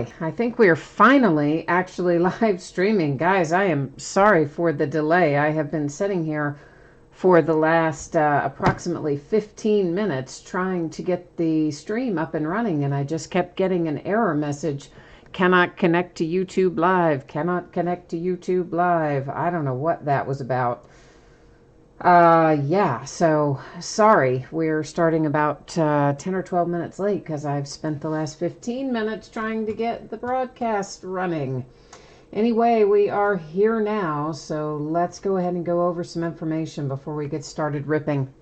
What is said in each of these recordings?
Hi, I think we are finally actually live streaming. Guys, I am sorry for the delay. I have been sitting here for the last approximately 15 minutes trying to get the stream up and running, and I just kept getting an error message. Cannot connect to YouTube Live. Cannot connect to YouTube Live. I don't know what that was about. Yeah, so sorry. We're starting about 10 or 12 minutes late because I've spent the last 15 minutes trying to get the broadcast running. Anyway, we are here now, so let's go ahead and go over some information before we get started ripping.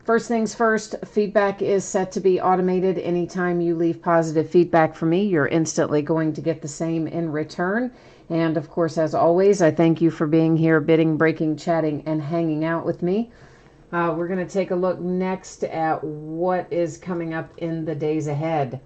First things first, feedback is set to be automated. Anytime you leave positive feedback for me, you're instantly going to get the same in return. And of course, as always, I thank you for being here, bidding, breaking, chatting, and hanging out with me. We're going to take a look next at what is coming up in the days ahead.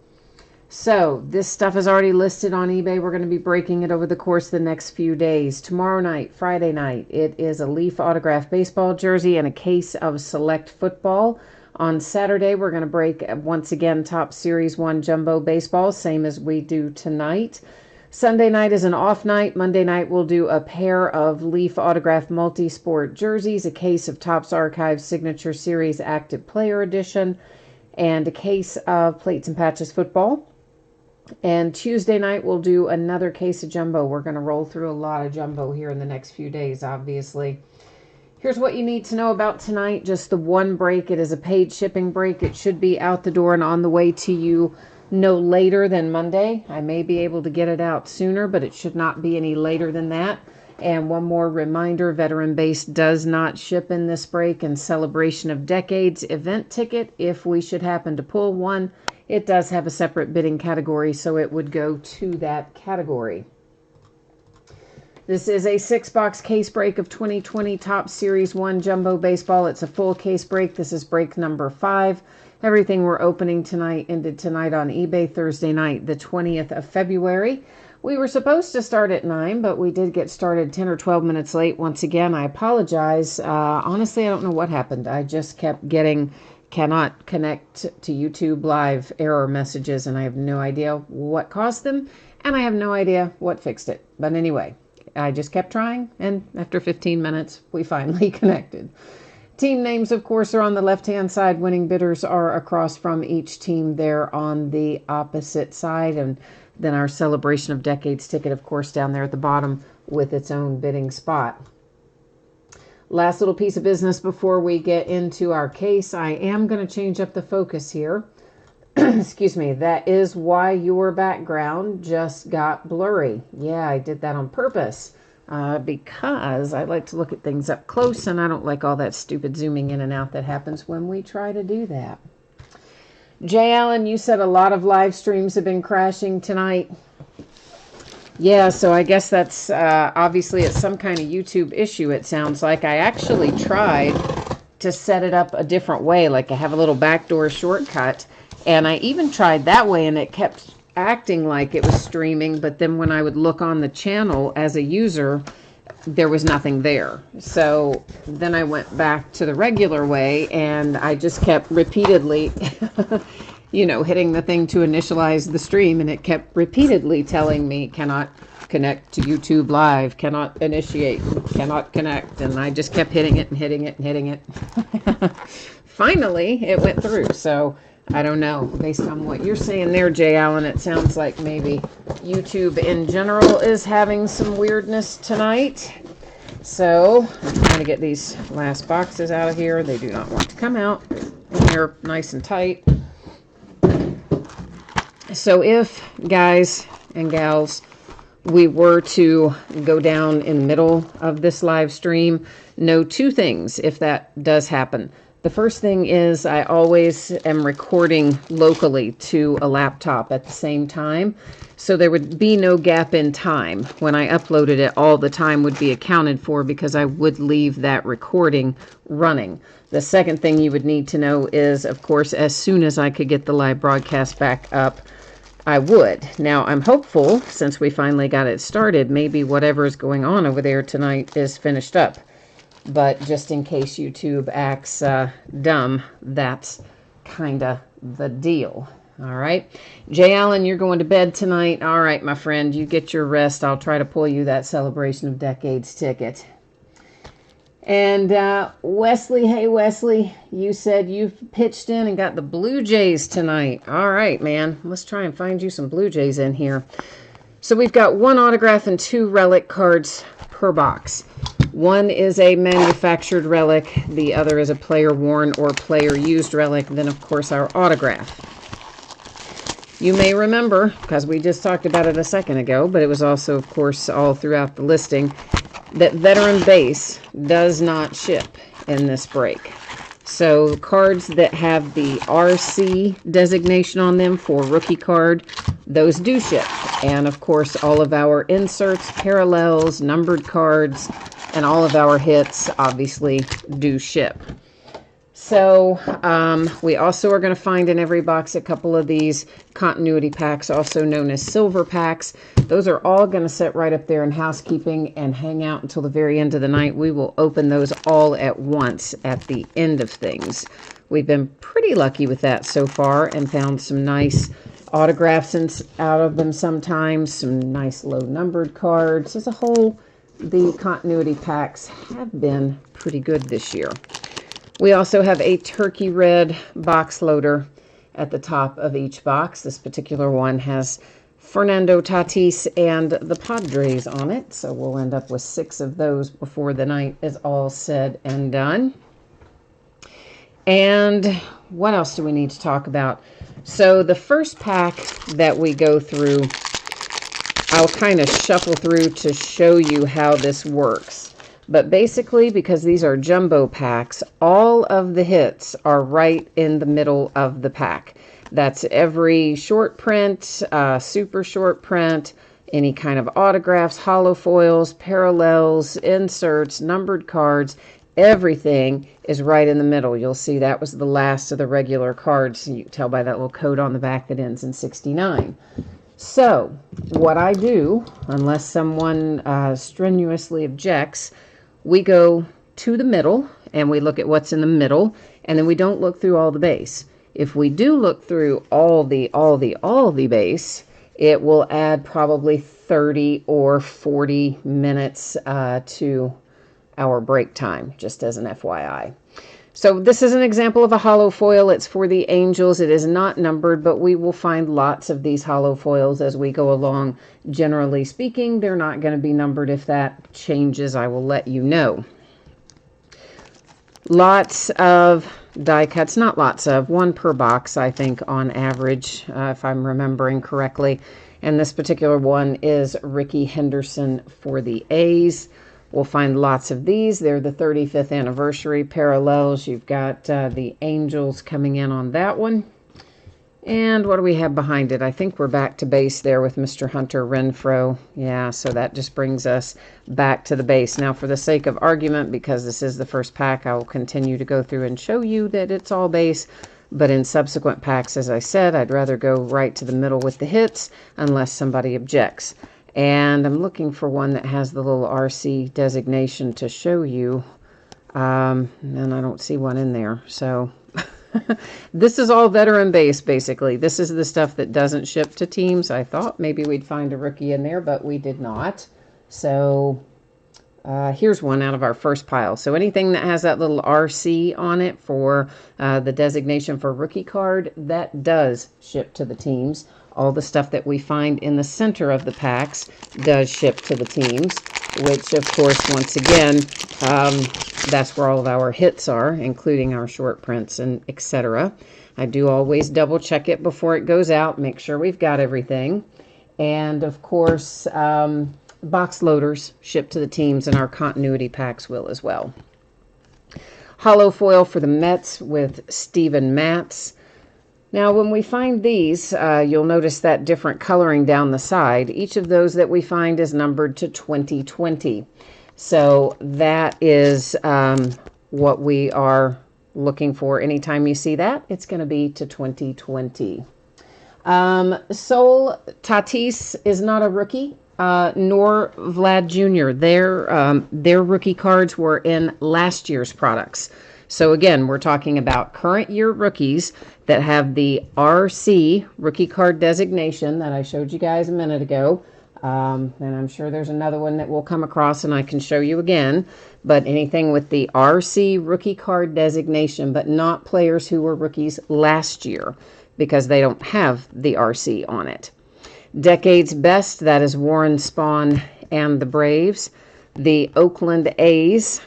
So this stuff is already listed on eBay. We're going to be breaking it over the course of the next few days. Tomorrow night, Friday night, it is a Leaf autographed baseball jersey and a case of select football. On Saturday, we're going to break, once again, Top Series 1 Jumbo Baseball, same as we do tonight. Sunday night is an off night. Monday night, we'll do a pair of Leaf autographed multi-sport jerseys, a case of Topps Archives Signature Series Active Player Edition, and a case of Plates and Patches football. And Tuesday night, we'll do another case of jumbo. We're going to roll through a lot of jumbo here in the next few days, obviously. Here's what you need to know about tonight. Just the one break. It is a paid shipping break. It should be out the door and on the way to you no later than Monday. I may be able to get it out sooner, but it should not be any later than that. And one more reminder, Veteran Base does not ship in this break. And Celebration of Decades event ticket, if we should happen to pull one, it does have a separate bidding category, so it would go to that category. This is a 6-box case break of 2020 Topps Series 1 Jumbo Baseball. It's a full case break. This is break number 5. Everything we're opening tonight ended tonight on eBay, Thursday night, the 20th of February. We were supposed to start at 9, but we did get started 10 or 12 minutes late. Once again, I apologize. Honestly, I don't know what happened. I just kept getting cannot connect to YouTube Live error messages, and I have no idea what caused them, and I have no idea what fixed it. But anyway, I just kept trying, and after 15 minutes, we finally connected. Team names, of course, are on the left-hand side. Winning bidders are across from each team there on the opposite side, and then our Celebration of Decades ticket, of course, down there at the bottom with its own bidding spot. Last little piece of business before we get into our case. I am going to change up the focus here. Excuse me. That is why your background just got blurry. Yeah, I did that on purpose because I like to look at things up close, and I don't like all that stupid zooming in and out that happens when we try to do that. Jay Allen, you said a lot of live streams have been crashing tonight. Yeah, so I guess that's obviously it's some kind of YouTube issue, it sounds like. I actually tried to set it up a different way, like I have a little backdoor shortcut, and I even tried that way, and it kept acting like it was streaming, but then when I would look on the channel as a user, there was nothing there. So then I went back to the regular way, and I just kept repeatedly hitting the thing to initialize the stream, and it kept repeatedly telling me cannot connect to YouTube Live, cannot initiate, cannot connect, and I just kept hitting it and hitting it and hitting it. Finally, it went through. So I don't know. Based on what you're saying there, Jay Allen, it sounds like maybe YouTube in general is having some weirdness tonight. So I'm trying to get these last boxes out of here. They do not want to come out, and they're nice and tight. So if, guys and gals, we were to go down in the middle of this live stream, know two things if that does happen. The first thing is I always am recording locally to a laptop at the same time, so there would be no gap in time. When I uploaded it, all the time would be accounted for because I would leave that recording running. The second thing you would need to know is, of course, as soon as I could get the live broadcast back up, I would. Now, I'm hopeful, since we finally got it started, maybe whatever is going on over there tonight is finished up. But just in case YouTube acts dumb, that's kind of the deal. All right. Jay Allen, you're going to bed tonight. All right, my friend, you get your rest. I'll try to pull you that Celebration of Decades ticket. And Wesley, hey, Wesley, you said you've pitched in and got the Blue Jays tonight. All right, man. Let's try and find you some Blue Jays in here. So we've got 1 autograph and 2 relic cards per box. One is a manufactured relic. The other is a player-worn or player-used relic. Then, of course, our autograph. You may remember, because we just talked about it a second ago, but it was also, of course, all throughout the listing, that Veteran Base does not ship in this break. So cards that have the RC designation on them for rookie card, those do ship. And of course, all of our inserts, parallels, numbered cards, and all of our hits obviously do ship. So we also are going to find in every box a couple of these continuity packs, also known as silver packs. Those are all going to sit right up there in housekeeping and hang out until the very end of the night. We will open those all at once at the end of things. We've been pretty lucky with that so far and found some nice autographs out of them sometimes, some nice low numbered cards. As a whole, the continuity packs have been pretty good this year. We also have a turkey red box loader at the top of each box. This particular one has Fernando Tatis and the Padres on it. So we'll end up with 6 of those before the night is all said and done. And what else do we need to talk about? So the first pack that we go through, I'll kind of shuffle through to show you how this works. But basically, because these are jumbo packs, all of the hits are right in the middle of the pack. That's every short print, super short print, any kind of autographs, holo foils, parallels, inserts, numbered cards. Everything is right in the middle. You'll see that was the last of the regular cards. You can tell by that little code on the back that ends in 69. So what I do, unless someone strenuously objects, we go to the middle and we look at what's in the middle, and then we don't look through all the base. If we do look through all the base, it will add probably 30 or 40 minutes to our break time, just as an FYI. So this is an example of a holo foil. It's for the Angels. It is not numbered, but we will find lots of these holo foils as we go along. Generally speaking, they're not going to be numbered. If that changes, I will let you know. Lots of die cuts, not lots of, 1 per box, I think, on average, if I'm remembering correctly. And this particular one is Ricky Henderson for the A's. We'll find lots of these. They're the 35th anniversary parallels. You've got the Angels coming in on that one. And what do we have behind it? I think we're back to base there with Mr. Hunter Renfroe. Yeah, so that just brings us back to the base. Now, for the sake of argument, because this is the first pack, I will continue to go through and show you that it's all base. But in subsequent packs, as I said, I'd rather go right to the middle with the hits unless somebody objects. And I'm looking for one that has the little RC designation to show you. And I don't see one in there. So this is all veteran base, basically. This is the stuff that doesn't ship to teams. I thought maybe we'd find a rookie in there, but we did not. So here's one out of our first pile. So anything that has that little RC on it for the designation for rookie card, that does ship to the teams. All the stuff that we find in the center of the packs does ship to the teams, which, of course, once again, that's where all of our hits are, including our short prints and etc. I do always double check it before it goes out, make sure we've got everything. And, of course, box loaders ship to the teams, and our continuity packs will as well. Holo foil for the Mets with Steven Matz. Now, when we find these, you'll notice that different coloring down the side. Each of those that we find is numbered to 2020. So that is what we are looking for. Anytime you see that, it's going to be to 2020. Sol Tatis is not a rookie, nor Vlad Jr. Their rookie cards were in last year's products. So again, we're talking about current year rookies that have the RC, rookie card designation, that I showed you guys a minute ago. And I'm sure there's another one that we'll come across and I can show you again. But anything with the RC rookie card designation, but not players who were rookies last year because they don't have the RC on it. Decade's best, that is Warren Spahn and the Braves. The Oakland A's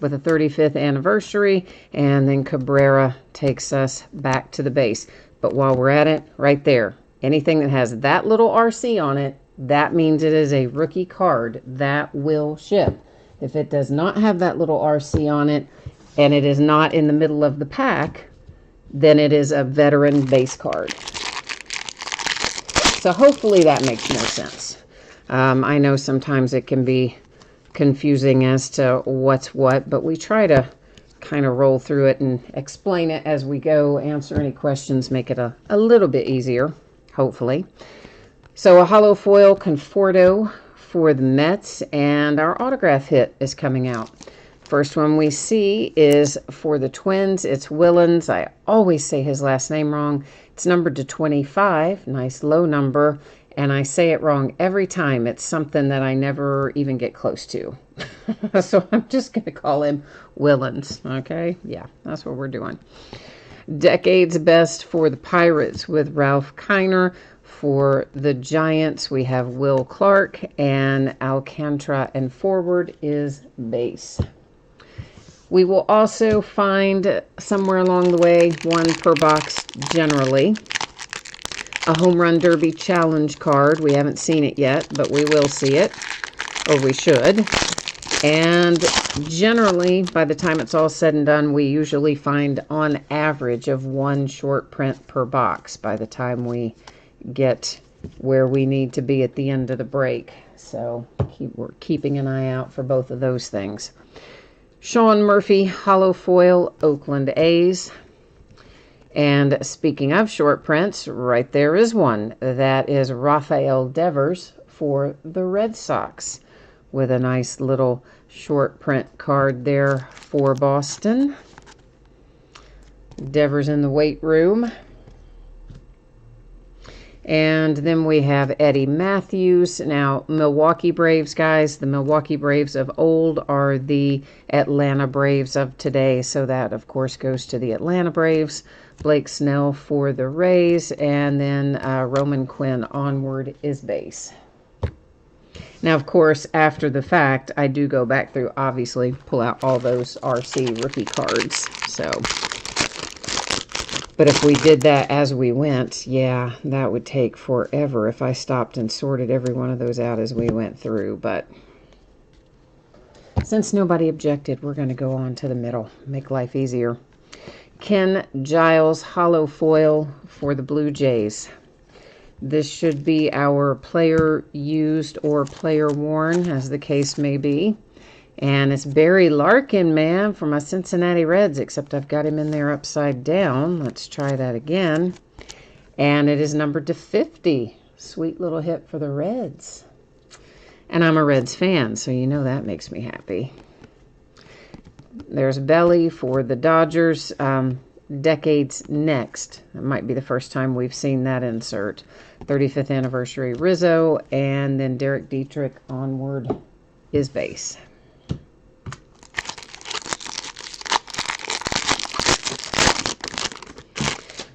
with a 35th anniversary, and then Cabrera takes us back to the base. But while we're at it, right there, anything that has that little RC on it, that means it is a rookie card that will ship. If it does not have that little RC on it, and it is not in the middle of the pack, then it is a veteran base card. So hopefully that makes more sense. I know sometimes it can be confusing as to what's what, but we try to kind of roll through it and explain it as we go, answer any questions, make it a little bit easier, hopefully. So a hollow foil Conforto for the Mets, and our autograph hit is coming out. First one we see is for the Twins. It's Willens. I always say his last name wrong. It's numbered to 25, nice low number. And I say it wrong every time. It's something that I never even get close to. So I'm just going to call him Willens, okay? Yeah, that's what we're doing. Decade's best for the Pirates with Ralph Kiner. For the Giants, we have Will Clark, and Alcantara, and forward is base. We will also find somewhere along the way, one per box generally, a Home Run Derby Challenge card. We haven't seen it yet, but we will see it, or we should. And generally, by the time it's all said and done, we usually find on average of one short print per box by the time we get where we need to be at the end of the break. So we're keeping an eye out for both of those things. Sean Murphy, hollow foil, Oakland A's. And speaking of short prints, right there is one. That is Rafael Devers for the Red Sox with a nice little short print card there for Boston. Devers in the weight room. And then we have Eddie Matthews. Now, Milwaukee Braves, guys. The Milwaukee Braves of old are the Atlanta Braves of today. So that, of course, goes to the Atlanta Braves. Blake Snell for the Rays. And then Roman Quinn onward is base. Now, of course, after the fact, I do go back through, obviously, pull out all those RC rookie cards. So, but if we did that as we went, yeah, that would take forever if I stopped and sorted every one of those out as we went through. But since nobody objected, we're going to go on to the middle, make life easier. Ken Giles hollow foil for the Blue Jays. This should be our player used or player worn, as the case may be. And it's Barry Larkin, man, for my Cincinnati Reds, except I've got him in there upside down. Let's try that again. And it is numbered to 50. Sweet little hit for the Reds. And I'm a Reds fan, so you know that makes me happy. There's Belly for the Dodgers. Decades next. It might be the first time we've seen that insert. 35th anniversary Rizzo, and then Derek Dietrich onward is base.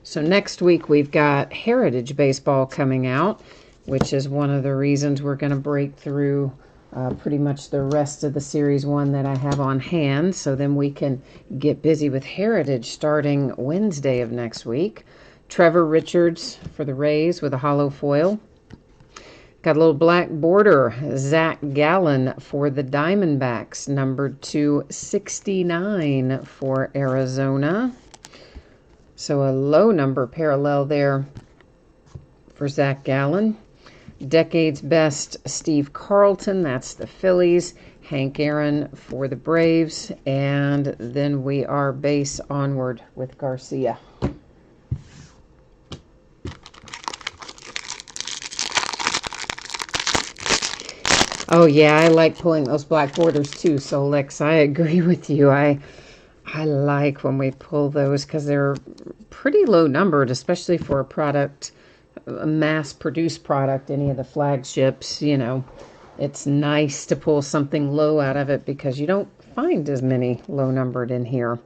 So next week we've got Heritage Baseball coming out, which is one of the reasons we're going to break through pretty much the rest of the Series 1 that I have on hand. So then we can get busy with Heritage starting Wednesday of next week. Trevor Richards for the Rays with a hollow foil. Got a little black border. Zach Gallen for the Diamondbacks, numbered to 69 for Arizona. So a low number parallel there for Zach Gallen. Decades best, Steve Carlton, that's the Phillies. Hank Aaron for the Braves. And then we are base onward with Garcia. Oh, yeah, I like pulling those black borders too, so Lex, I agree with you. I I like when we pull those because they're pretty low numbered, especially for a product, a mass-produced product, any of the flagships, you know. It's nice to pull something low out of it because you don't find as many low numbered in here.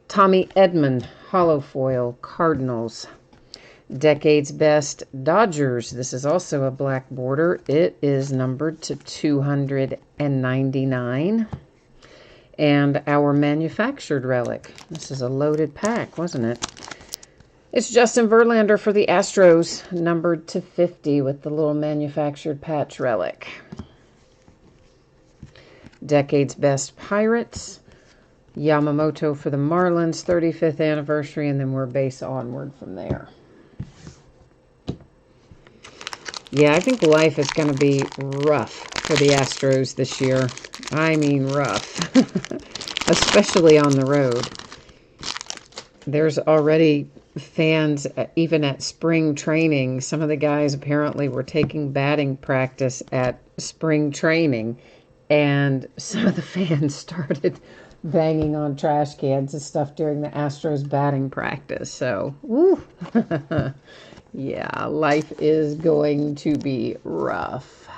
Tommy Edman, hollow foil, Cardinals. Decade's Best, Dodgers. This is also a black border. It is numbered to 299. And our manufactured relic. This is a loaded pack, wasn't it? It's Justin Verlander for the Astros, numbered to 50 with the little manufactured patch relic. Decade's Best, Pirates. Yamamoto for the Marlins, 35th anniversary, and then we're base onward from there. Yeah, I think life is going to be rough for the Astros this year. I mean rough, especially on the road. There's already fans, even at spring training. Some of the guys apparently were taking batting practice at spring training, and some of the fans started banging on trash cans and stuff during the Astros batting practice. So, woo. Yeah, life is going to be rough.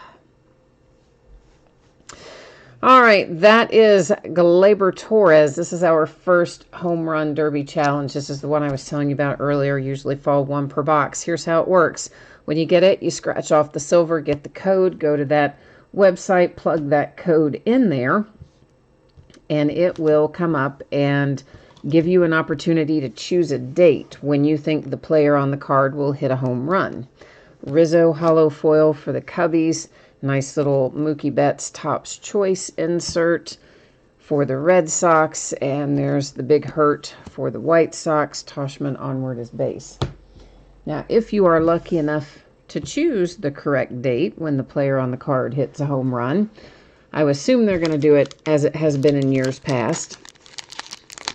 All right, that is Gleyber Torres. This is our first home run derby challenge. This is the one I was telling you about earlier. Usually fall one per box. Here's how it works. When you get it, you scratch off the silver, get the code, go to that website, plug that code in there, and it will come up and give you an opportunity to choose a date when you think the player on the card will hit a home run. Rizzo hollow foil for the Cubbies. Nice little Mookie Betts Topps Choice insert for the Red Sox. And there's the Big Hurt for the White Sox. Toshman onward is base. Now, if you are lucky enough to choose the correct date when the player on the card hits a home run, I assume they're going to do it as it has been in years past.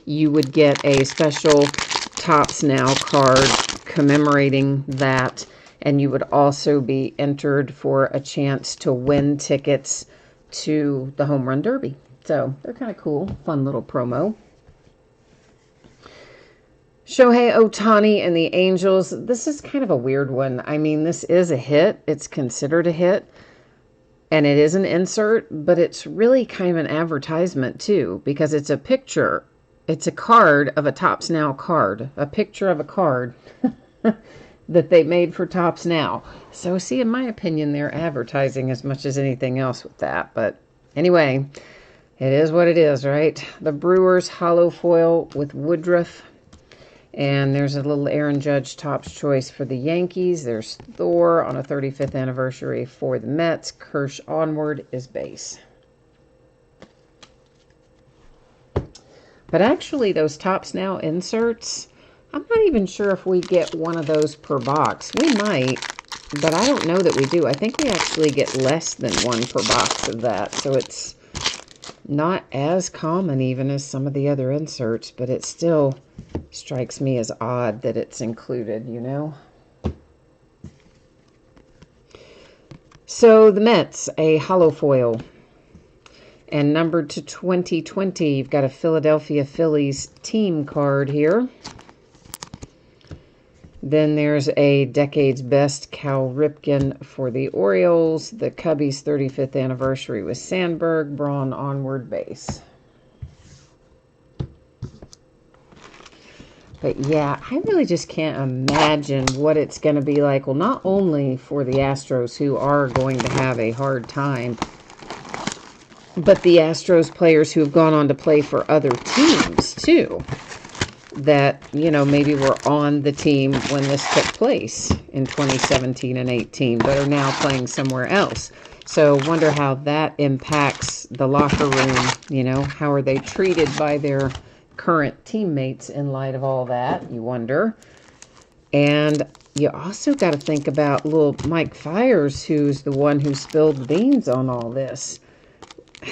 You would get a special Topps Now card commemorating that, and you would also be entered for a chance to win tickets to the Home Run Derby. So they're kind of cool, fun little promo. Shohei Ohtani and the Angels. This is kind of a weird one. I mean, this is a hit. It's considered a hit, and it is an insert, but it's really kind of an advertisement too, because it's a picture. It's a card of a Topps Now card, a picture of a card that they made for Topps Now. So, see, in my opinion, they're advertising as much as anything else with that. But anyway, it is what it is, right? The Brewers hollow foil with Woodruff. And there's a little Aaron Judge Topps Choice for the Yankees. There's Thor on a 35th anniversary for the Mets. Kirsch onward is base. But actually, those Topps Now inserts, I'm not even sure if we get one of those per box. We might, but I don't know that we do. I think we actually get less than one per box of that. So it's not as common even as some of the other inserts, but it still strikes me as odd that it's included, you know? So the Mets, a hollow foil. And numbered to 2020, you've got a Philadelphia Phillies team card here. Then there's a Decade's Best Cal Ripken for the Orioles. The Cubbies' 35th anniversary with Sandberg. Braun onward base. But yeah, I really just can't imagine what it's going to be like. Well, not only for the Astros, who are going to have a hard time, but the Astros players who have gone on to play for other teams, too, that, you know, maybe were on the team when this took place in 2017 and 18, but are now playing somewhere else. So wonder how that impacts the locker room, you know, how are they treated by their current teammates in light of all that, you wonder. And you also got to think about little Mike Fiers, who's the one who spilled the beans on all this.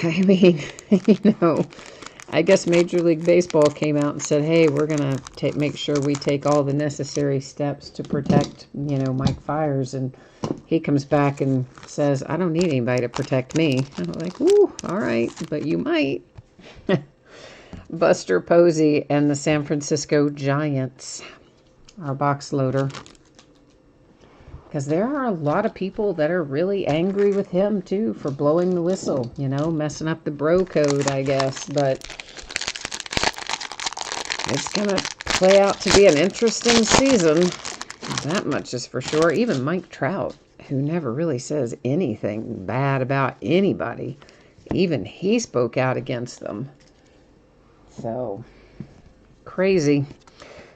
I mean, you know, I guess Major League Baseball came out and said, hey, we're going to make sure we take all the necessary steps to protect, you know, Mike Fiers. And he comes back and says, I don't need anybody to protect me. I'm like, ooh, all right, but you might. Buster Posey and the San Francisco Giants. Our box loader. Because there are a lot of people that are really angry with him, too, for blowing the whistle. You know, messing up the bro code, I guess. But it's going to play out to be an interesting season. That much is for sure. Even Mike Trout, who never really says anything bad about anybody, even he spoke out against them. So, crazy.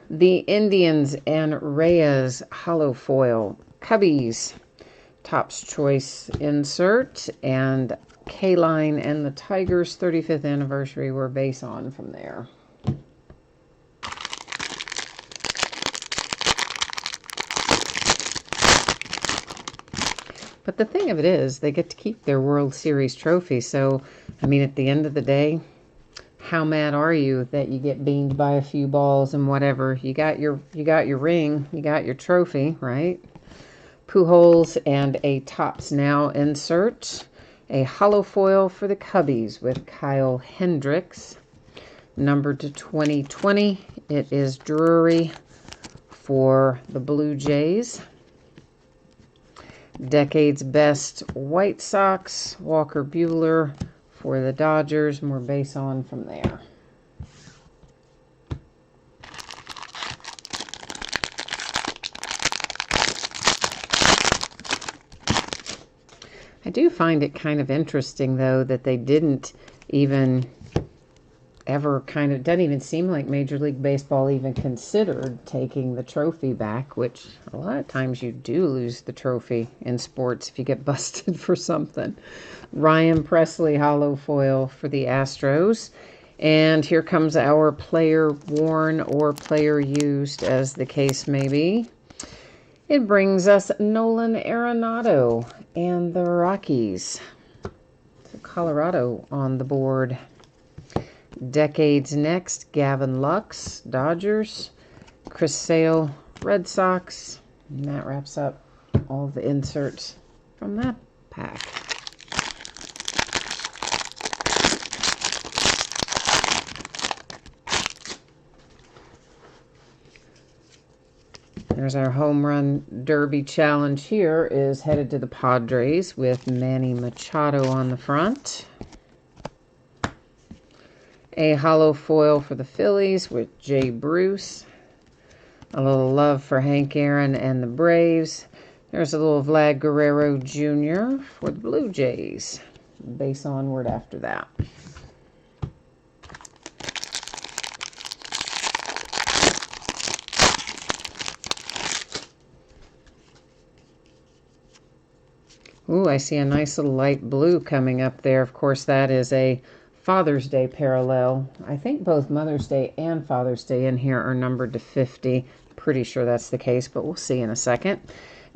The Indians and Reyes hollow foil. Cubbies, Topps Choice insert, and K-Line and the Tigers' 35th anniversary were base on from there. But the thing of it is, they get to keep their World Series trophy. So, I mean, at the end of the day, how mad are you that you get beamed by a few balls and whatever? You got your ring, you got your trophy, right? Pujols and a Topps Now insert. A hollow foil for the Cubbies with Kyle Hendricks. Numbered to 2020. It is Drury for the Blue Jays. Decade's Best White Sox. Walker Buehler for the Dodgers. More base on from there. I do find it kind of interesting, though, that they didn't even ever doesn't even seem like Major League Baseball even considered taking the trophy back, which a lot of times you do lose the trophy in sports if you get busted for something. Ryan Presley hollow foil for the Astros. And here comes our player worn or player used, as the case may be. It brings us Nolan Arenado and the Rockies. So Colorado on the board. Decades Next, Gavin Lux, Dodgers. Chris Sale, Red Sox. And that wraps up all the inserts from that pack. There's our home run derby challenge here, is headed to the Padres with Manny Machado on the front. A hollow foil for the Phillies with Jay Bruce. A little love for Hank Aaron and the Braves. There's a little Vlad Guerrero Jr. for the Blue Jays. Base onward after that. Ooh, I see a nice little light blue coming up there. Of course, that is a Father's Day parallel. I think both Mother's Day and Father's Day in here are numbered to 50. Pretty sure that's the case, but we'll see in a second.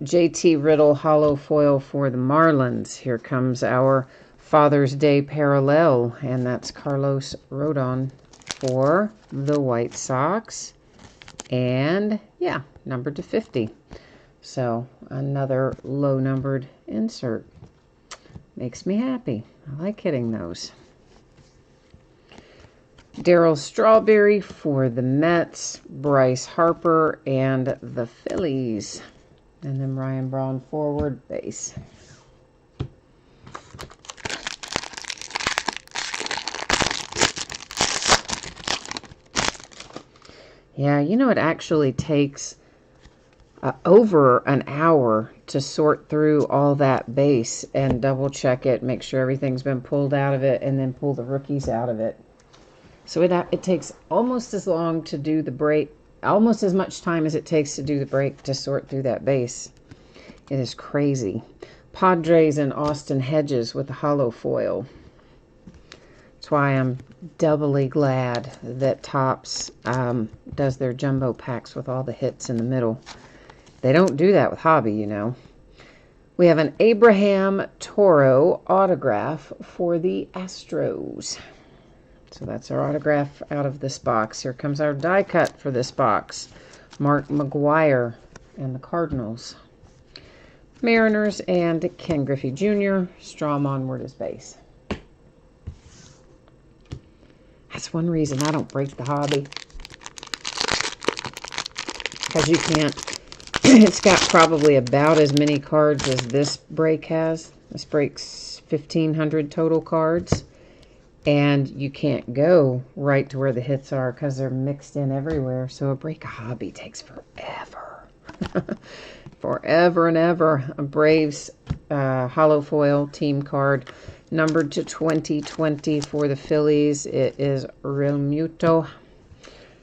JT Riddle hollow foil for the Marlins. Here comes our Father's Day parallel, and that's Carlos Rodon for the White Sox. And, yeah, numbered to 50. So, another low-numbered insert. Makes me happy. I like hitting those. Darryl Strawberry for the Mets, Bryce Harper, and the Phillies. And then Ryan Braun forward base. Yeah, you know, it actually takes over an hour to sort through all that base and double check it, make sure everything's been pulled out of it, and then pull the rookies out of it. So it takes almost as long to do the break, almost as much time as it takes to do the break to sort through that base. It is crazy. Padres and Austin Hedges with the hollow foil. That's why I'm doubly glad that Topps does their jumbo packs with all the hits in the middle. They don't do that with Hobby, you know. We have an Abraham Toro autograph for the Astros. So that's our autograph out of this box. Here comes our die cut for this box. Mark McGwire and the Cardinals. Mariners and Ken Griffey Jr. Strom onward as base. That's one reason I don't break the hobby. Because you can't. It's got probably about as many cards as this break has. This breaks 1,500 total cards. And you can't go right to where the hits are because they're mixed in everywhere. So a break a hobby takes forever. Forever and ever. A Braves hollow foil team card numbered to 2020 for the Phillies. It is Real Muto.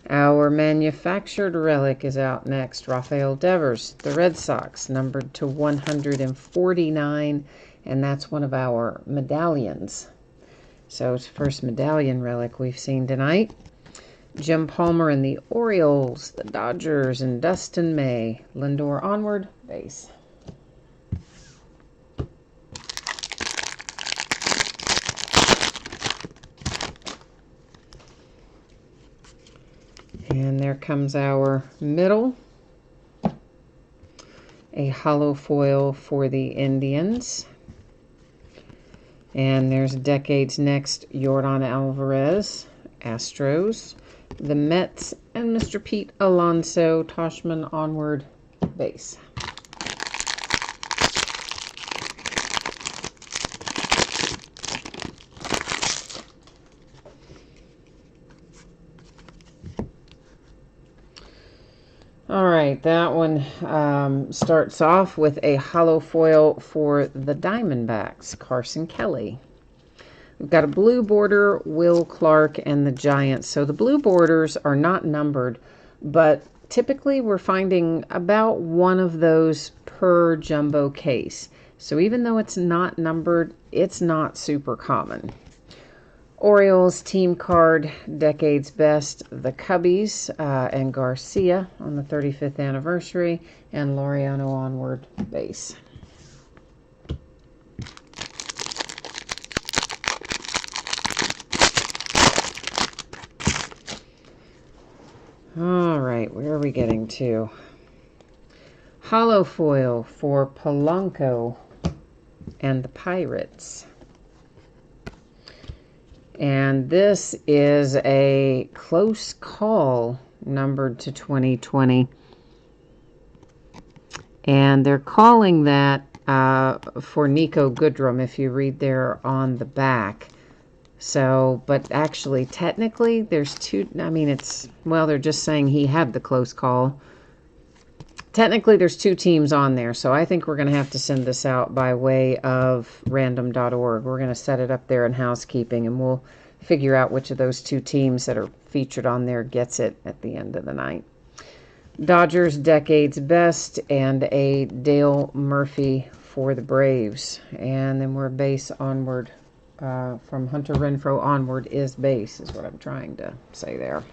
Our manufactured relic is out next. Rafael Devers, the Red Sox, numbered to 149. And that's one of our medallions. So it's the first medallion relic we've seen tonight. Jim Palmer and the Orioles, the Dodgers, and Dustin May. Lindor onward, base. And there comes our middle. A hollow foil for the Indians. And there's decades next, Yordan Alvarez, Astros, the Mets, and Mr. Pete Alonso, Toshman onward, base. All right, that one starts off with a hollow foil for the Diamondbacks, Carson Kelly. We've got a blue border, Will Clark, and the Giants. So the blue borders are not numbered, but typically we're finding about one of those per jumbo case. So even though it's not numbered, it's not super common. Orioles team card, decades best, the Cubbies and Garcia on the 35th anniversary, and Laureano onward, base. All right, where are we getting to? Hollow foil for Polanco and the Pirates. And this is a close call numbered to 2020. And they're calling that for Nico Goodrum, if you read there on the back. So, but actually, technically, there's two, I mean, they're just saying he had the close call. Technically, there's two teams on there, so I think we're going to have to send this out by way of random.org. We're going to set it up there in housekeeping, and we'll figure out which of those two teams that are featured on there gets it at the end of the night. Dodgers, decades best, and a Dale Murphy for the Braves. And then we're base onward, from Hunter Renfroe onward is base, is what I'm trying to say there.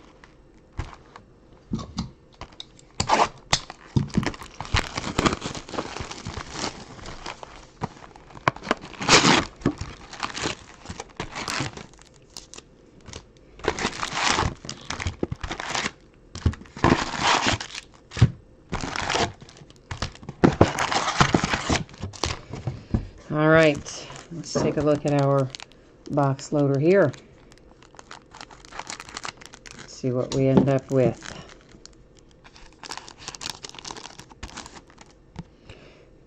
All right, let's take a look at our box loader here. Let's see what we end up with.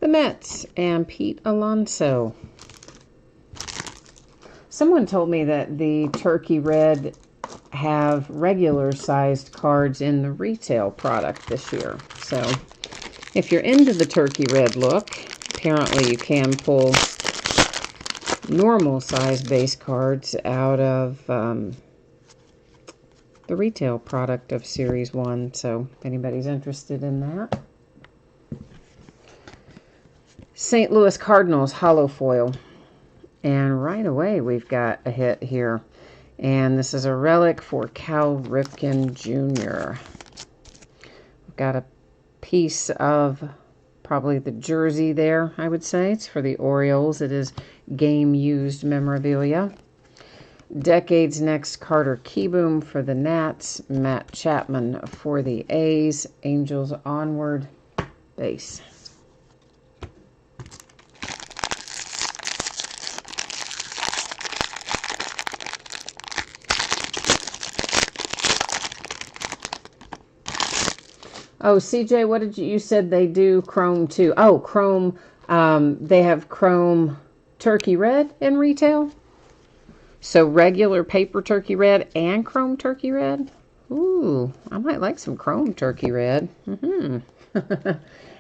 The Mets and Pete Alonso. Someone told me that the Turkey Red have regular sized cards in the retail product this year. So if you're into the Turkey Red look, apparently you can pull normal size base cards out of the retail product of Series 1. So if anybody's interested in that. St. Louis Cardinals hollow foil. And right away we've got a hit here. And this is a relic for Cal Ripken Jr. We've got a piece of probably the jersey there, I would say. It's for the Orioles. It is game-used memorabilia. Decades next, Carter Kieboom for the Nats. Matt Chapman for the A's. Angels onward, base. Oh, CJ, what did you said they do Chrome too? Oh, Chrome. They have Chrome Turkey Red in retail. So regular paper Turkey Red and Chrome Turkey Red. Ooh, I might like some Chrome Turkey Red.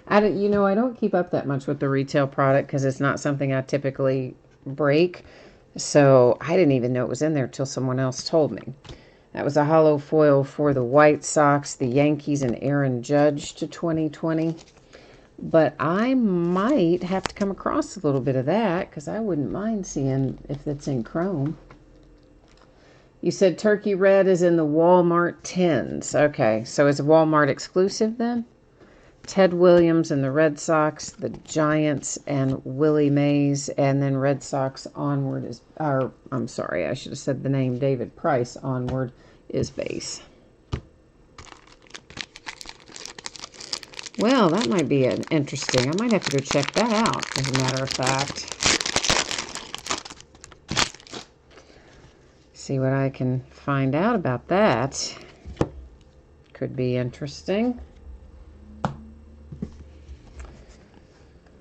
I don't keep up that much with the retail product because it's not something I typically break. So I didn't even know it was in there till someone else told me. That was a hollow foil for the White Sox, the Yankees, and Aaron Judge to 2020. But I might have to come across a little bit of that because I wouldn't mind seeing if it's in Chrome. You said Turkey Red is in the Walmart 10s. Okay, so is it Walmart exclusive then? Ted Williams and the Red Sox, the Giants and Willie Mays, and then Red Sox onward is, or I'm sorry, I should have said the name, David Price onward is base. Well, that might be interesting. I might have to go check that out, as a matter of fact. See what I can find out about that. Could be interesting.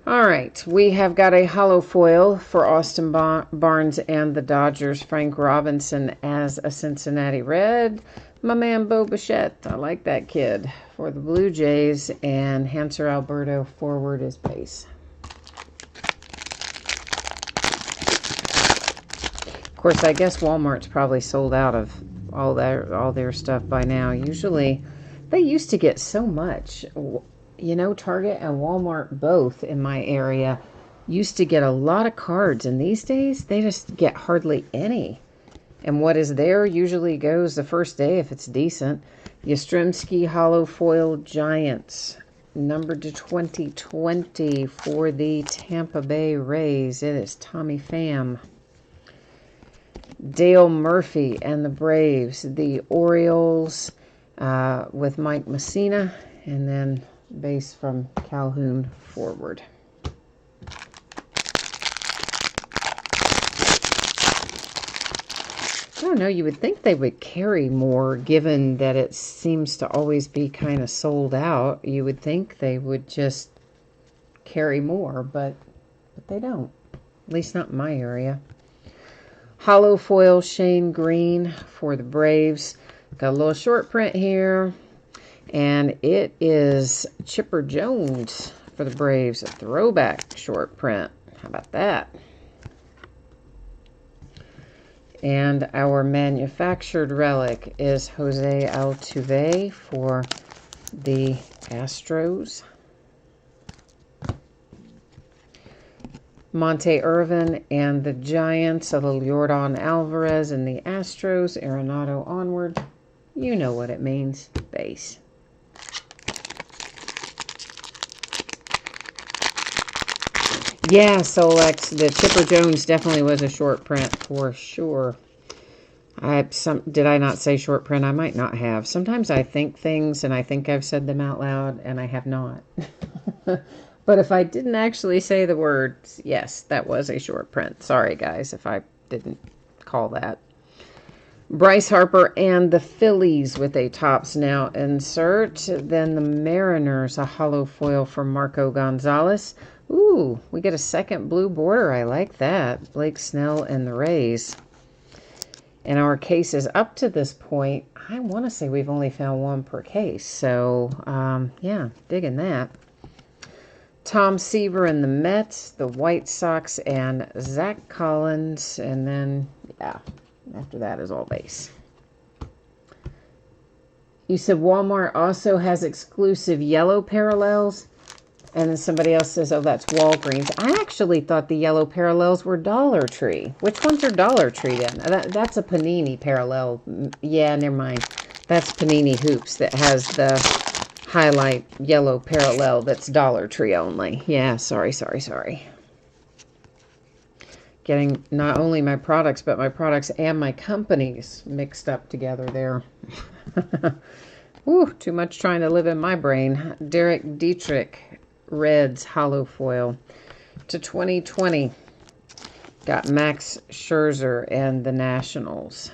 All right, we have got a hollow foil for Austin Barnes and the Dodgers. Frank Robinson as a Cincinnati Red. My man Bo Bichette, I like that kid, for the Blue Jays. And Hanser Alberto forward is base. Of course, I guess Walmart's probably sold out of all their stuff by now. Usually, they used to get so much. You know, Target and Walmart both in my area used to get a lot of cards, and these days they just get hardly any. And what is there usually goes the first day if it's decent. Yastrzemski Hollow Foil Giants, numbered to 2020 for the Tampa Bay Rays. It is Tommy Pham. Dale Murphy and the Braves, the Orioles with Mike Messina, and then base from Calhoun forward. I don't know, you would think they would carry more given that it seems to always be kind of sold out. You would think they would just carry more, but they don't. At least not in my area. Hollow foil Shane Green for the Braves. Got a little short print here. And it is Chipper Jones for the Braves. A throwback short print. How about that? And our manufactured relic is Jose Altuve for the Astros. Monte Irvin and the Giants, a little Yordan Alvarez and the Astros, Arenado onward. You know what it means, base. Yeah, Solex, the Chipper Jones definitely was a short print for sure. Did I not say short print? I might not have. Sometimes I think things and I think I've said them out loud and I have not. But if I didn't actually say the words, yes, that was a short print. Sorry, guys, if I didn't call that. Bryce Harper and the Phillies with a Topps Now insert. Then the Mariners, a hollow foil for Marco Gonzalez. Ooh, we get a second blue border. I like that. Blake Snell and the Rays. And our cases up to this point, I want to say we've only found one per case. So, yeah, digging that. Tom Seaver and the Mets, the White Sox, and Zach Collins. And then, yeah, after that is all base. You said Walmart also has exclusive yellow parallels. And then somebody else says, oh, that's Walgreens. I actually thought the yellow parallels were Dollar Tree. Which ones are Dollar Tree then? That's a Panini parallel. Yeah, never mind. That's Panini Hoops that has the highlight yellow parallel that's Dollar Tree only. Yeah, sorry. Getting not only my products, but my products and my companies mixed up together there. Ooh, too much trying to live in my brain. Derek Dietrich, Reds hollow foil to 2020. Got Max Scherzer and the Nationals.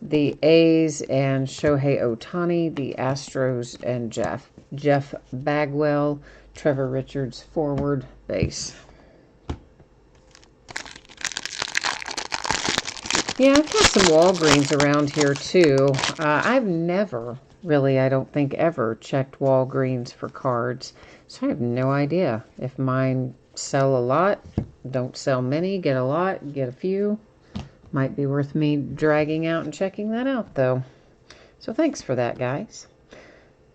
The A's and Shohei Ohtani, the Astros and Jeff Jeff Bagwell, Trevor Richards, forward base. Yeah, I've got some Walgreens around here too. I've never really, I don't think ever, checked Walgreens for cards. So I have no idea if mine sell a lot, don't sell many, get a lot, get a few. Might be worth me dragging out and checking that out though. So thanks for that, guys.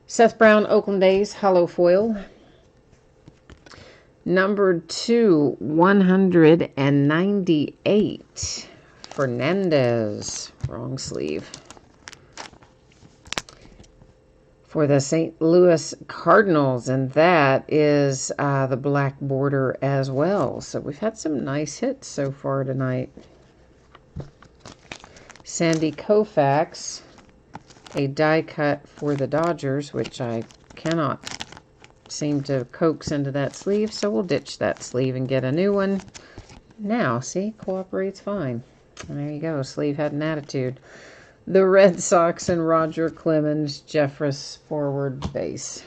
Seth Brown, Oakland A's, hollow foil. Number 2, 198. Fernandez, wrong sleeve. For the St. Louis Cardinals, and that is the black border as well. So we've had some nice hits so far tonight. Sandy Koufax, a die cut for the Dodgers, which I cannot seem to coax into that sleeve, so we'll ditch that sleeve and get a new one. Now, see, cooperates fine. There you go, sleeve had an attitude. The Red Sox and Roger Clemens, Jeffress, forward base.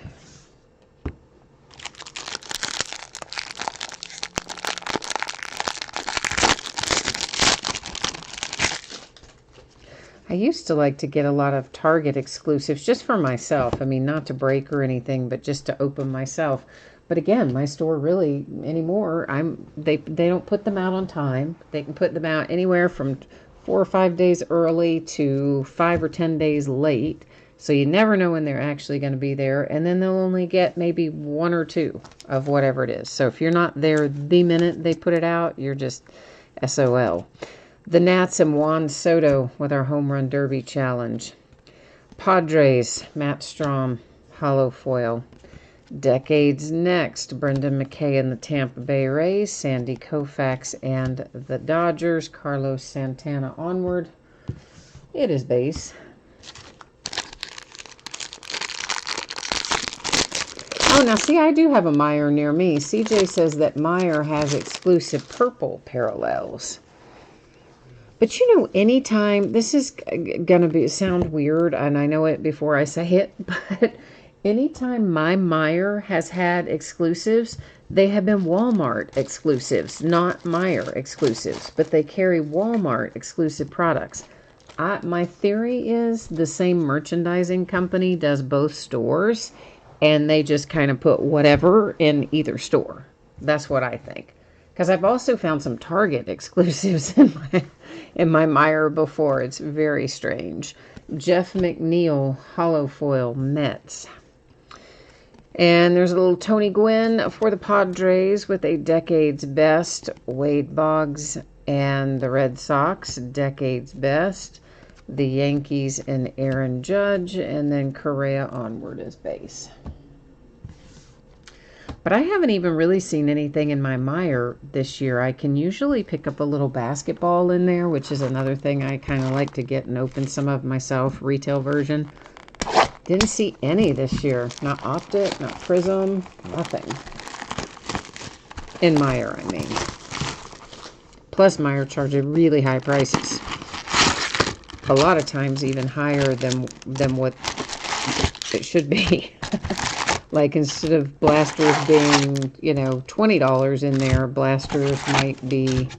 I used to like to get a lot of Target exclusives just for myself. I mean, not to break or anything, but just to open myself. But again, my store really anymore, they don't put them out on time. They can put them out anywhere from 4 or 5 days early to 5 or 10 days late. So you never know when they're actually going to be there. And then they'll only get maybe 1 or 2 of whatever it is. So if you're not there the minute they put it out, you're just SOL. The Nats and Juan Soto with our Home Run Derby Challenge. Padres, Matt Strahm, hollow foil. Decades Next, Brendan McKay and the Tampa Bay Rays, Sandy Koufax and the Dodgers, Carlos Santana onward. It is base. Oh, now see, I do have a Meyer near me. CJ says that Meyer has exclusive purple parallels. But you know, anytime, this is going to sound weird, and I know it before I say it, but anytime my Meyer has had exclusives, they have been Walmart exclusives, not Meyer exclusives, but they carry Walmart exclusive products. My theory is the same merchandising company does both stores, and they just kind of put whatever in either store. That's what I think. Because I've also found some Target exclusives in my Meyer before. It's very strange. Jeff McNeil, hollow foil, Mets. And there's a little Tony Gwynn for the Padres with a Decade's Best. Wade Boggs and the Red Sox, Decade's Best. The Yankees and Aaron Judge. And then Correa onward as base. But I haven't even really seen anything in my Meyer this year. I can usually pick up a little basketball in there, which is another thing I kind of like to get and open some of myself, retail version. Didn't see any this year. Not Optic, not Prism, nothing. In Meyer, I mean. Plus, Meyer charges really high prices. A lot of times even higher than what it should be. Like, instead of blasters being, $20 in there, blasters might be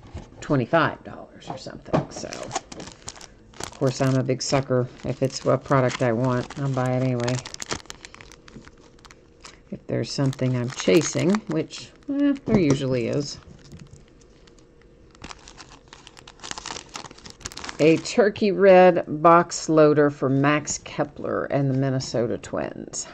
$25 or something. So, of course, I'm a big sucker. If it's a product I want, I'll buy it anyway. If there's something I'm chasing, which there usually is. A turkey red box loader for Max Kepler and the Minnesota Twins.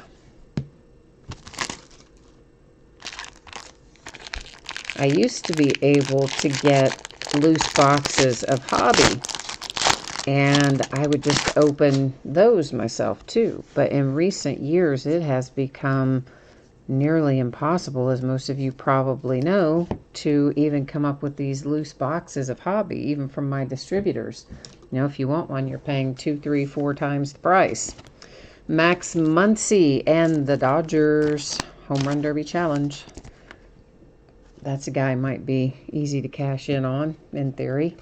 I used to be able to get loose boxes of Hobby, and I would just open those myself too. But in recent years, it has become nearly impossible, as most of you probably know, to even come up with these loose boxes of Hobby, even from my distributors. If you want one, you're paying 2, 3, 4 times the price. Max Muncy and the Dodgers Home Run Derby Challenge. That's a guy might be easy to cash in on, in theory.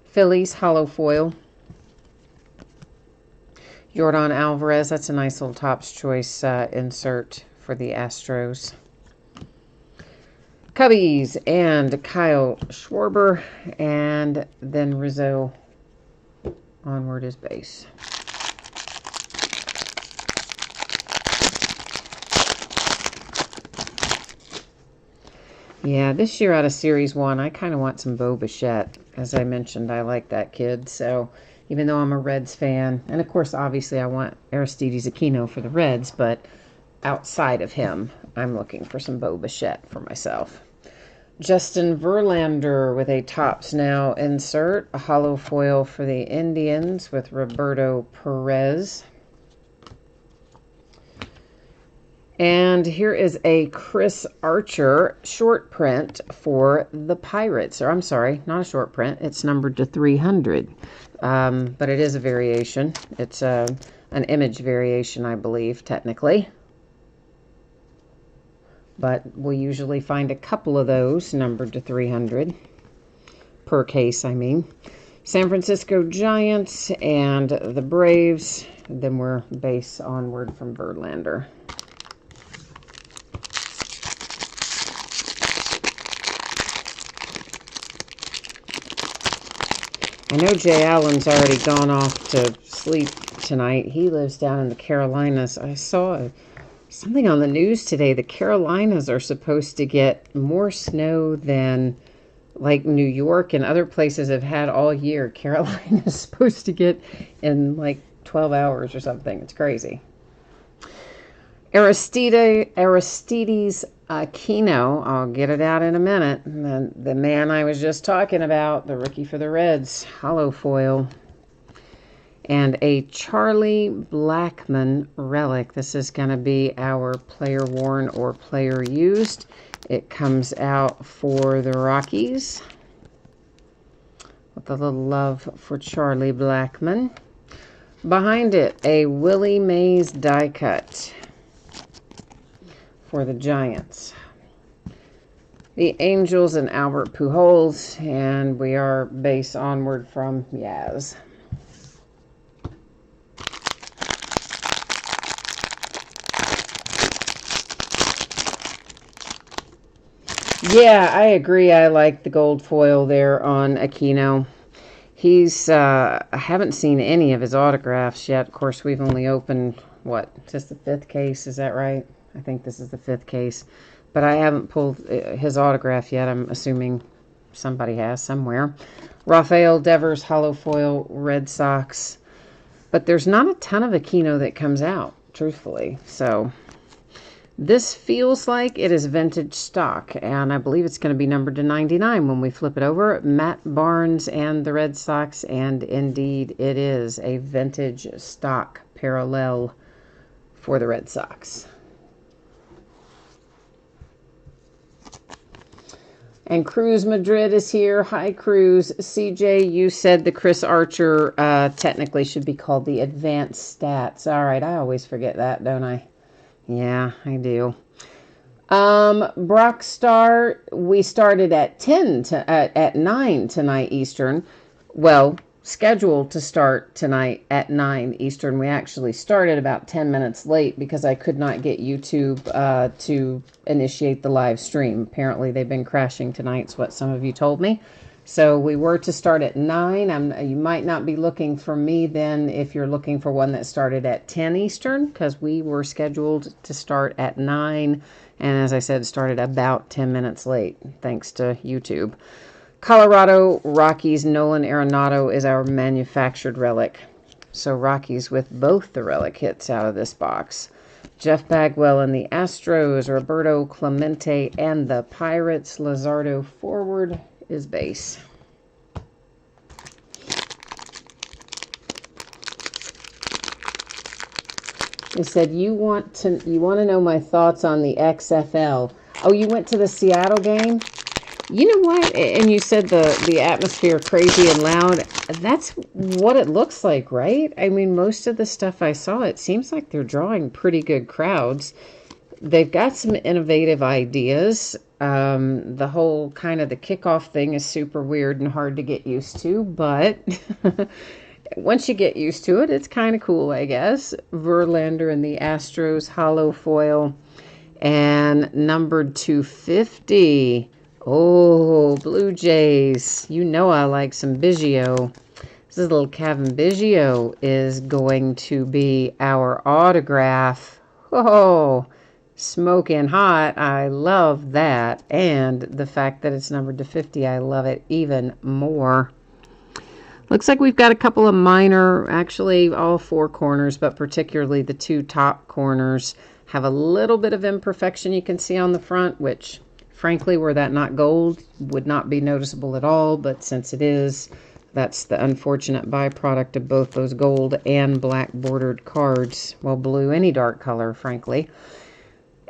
Phillies hollow foil. Yordan Alvarez, that's a nice little Topps Choice insert for the Astros. Cubbies and Kyle Schwarber, and then Rizzo onward is base. Yeah, this year out of Series 1, I kind of want some Bo Bichette. As I mentioned, I like that kid. So even though I'm a Reds fan, and of course, obviously, I want Aristides Aquino for the Reds, but outside of him, I'm looking for some Bo Bichette for myself. Justin Verlander with a Topps Now insert, a hollow foil for the Indians with Roberto Perez. And here is a Chris Archer short print for the Pirates. Or I'm sorry, not a short print. It's numbered to 300. But it is a variation. It's an image variation, I believe, technically. But we'll usually find a couple of those numbered to 300. Per case, I mean. San Francisco Giants and the Braves. Then we're base onward from Verlander. I know Jay Allen's already gone off to sleep tonight. He lives down in the Carolinas. I saw something on the news today. The Carolinas are supposed to get more snow than like New York and other places have had all year. Carolina is supposed to get in like 12 hours or something. It's crazy. Aristides Aquino, I'll get it out in a minute. The man I was just talking about, the rookie for the Reds, hollow foil. And a Charlie Blackmon relic. This is going to be our player worn or player used. It comes out for the Rockies. With a little love for Charlie Blackmon. Behind it, a Willie Mays die cut for the Giants. The Angels and Albert Pujols, and we are base onward from Yaz. Yeah, I agree. I like the gold foil there on Aquino. I haven't seen any of his autographs yet. Of course, we've only opened, just the 5th case, is that right? I think this is the 5th case. But I haven't pulled his autograph yet. I'm assuming somebody has somewhere. Rafael Devers, hollow foil, Red Sox. But there's not a ton of Aquino that comes out, truthfully. So this feels like it is vintage stock. And I believe it's going to be numbered to 99 when we flip it over. Matt Barnes and the Red Sox. And indeed, it is a vintage stock parallel for the Red Sox. And Cruz Madrid is here. Hi, Cruz. CJ, you said the Chris Archer technically should be called the advanced stats. All right, I always forget that, don't I? Yeah, I do. Brock Star, we started at 9 tonight Eastern. Well, scheduled to start tonight at 9 Eastern. We actually started about 10 minutes late because I could not get YouTube to initiate the live stream. Apparently, they've been crashing tonight, is what some of you told me. So we were to start at 9. You might not be looking for me then if you're looking for one that started at 10 Eastern, because we were scheduled to start at 9. And as I said, started about 10 minutes late, thanks to YouTube. Colorado Rockies Nolan Arenado is our manufactured relic. So Rockies with both the relic hits out of this box. Jeff Bagwell and the Astros, Roberto Clemente and the Pirates. Luzardo forward is base. They said you want to know my thoughts on the XFL. Oh, you went to the Seattle game? You know what? And you said the atmosphere crazy and loud. That's what it looks like, right? I mean, most of the stuff I saw, it seems like they're drawing pretty good crowds. They've got some innovative ideas. The whole kind of the kickoff thing is super weird and hard to get used to, but Once you get used to it, it's kind of cool, I guess. Verlander and the Astros holo foil. And numbered 250. Oh, Blue Jays. You know I like some Biggio. This little Kevin Biggio is going to be our autograph. Oh, smoking hot. I love that. And the fact that it's numbered to 50, I love it even more. Looks like we've got a couple of minor, actually all four corners, but particularly the two top corners have a little bit of imperfection you can see on the front, which frankly, were that not gold, would not be noticeable at all. But since it is, that's the unfortunate byproduct of both those gold and black bordered cards. Well, blue, any dark color, frankly.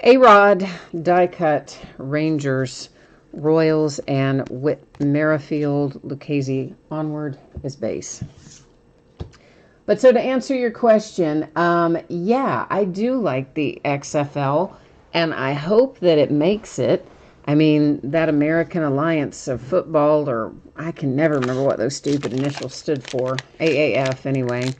A-Rod, die cut, Rangers, Royals, and Whit Merrifield. Lucchese Onward is base. But so to answer your question, yeah, I do like the XFL, and I hope that it makes it. I mean, that American Alliance of Football, or I can never remember what those stupid initials stood for. AAF, anyway.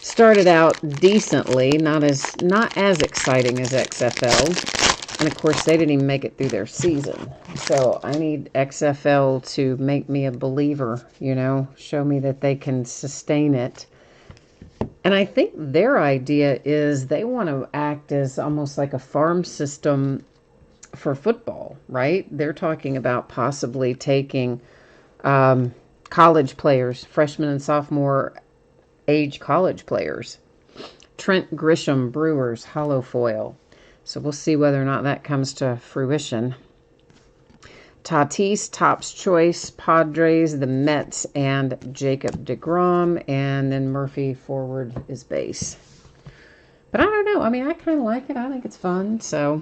Started out decently, not as exciting as XFL. And, of course, they didn't even make it through their season. So I need XFL to make me a believer, you know, show me that they can sustain it. And I think their idea is they want to act as almost like a farm system for football, right? They're talking about possibly taking college players, freshman and sophomore age college players. Trent Grisham, Brewers, holo foil. So we'll see whether or not that comes to fruition. Tatis, Topps Choice, Padres, the Mets, and Jacob deGrom. And then Murphy forward is base. But I don't know. I mean, I kind of like it. I think it's fun. So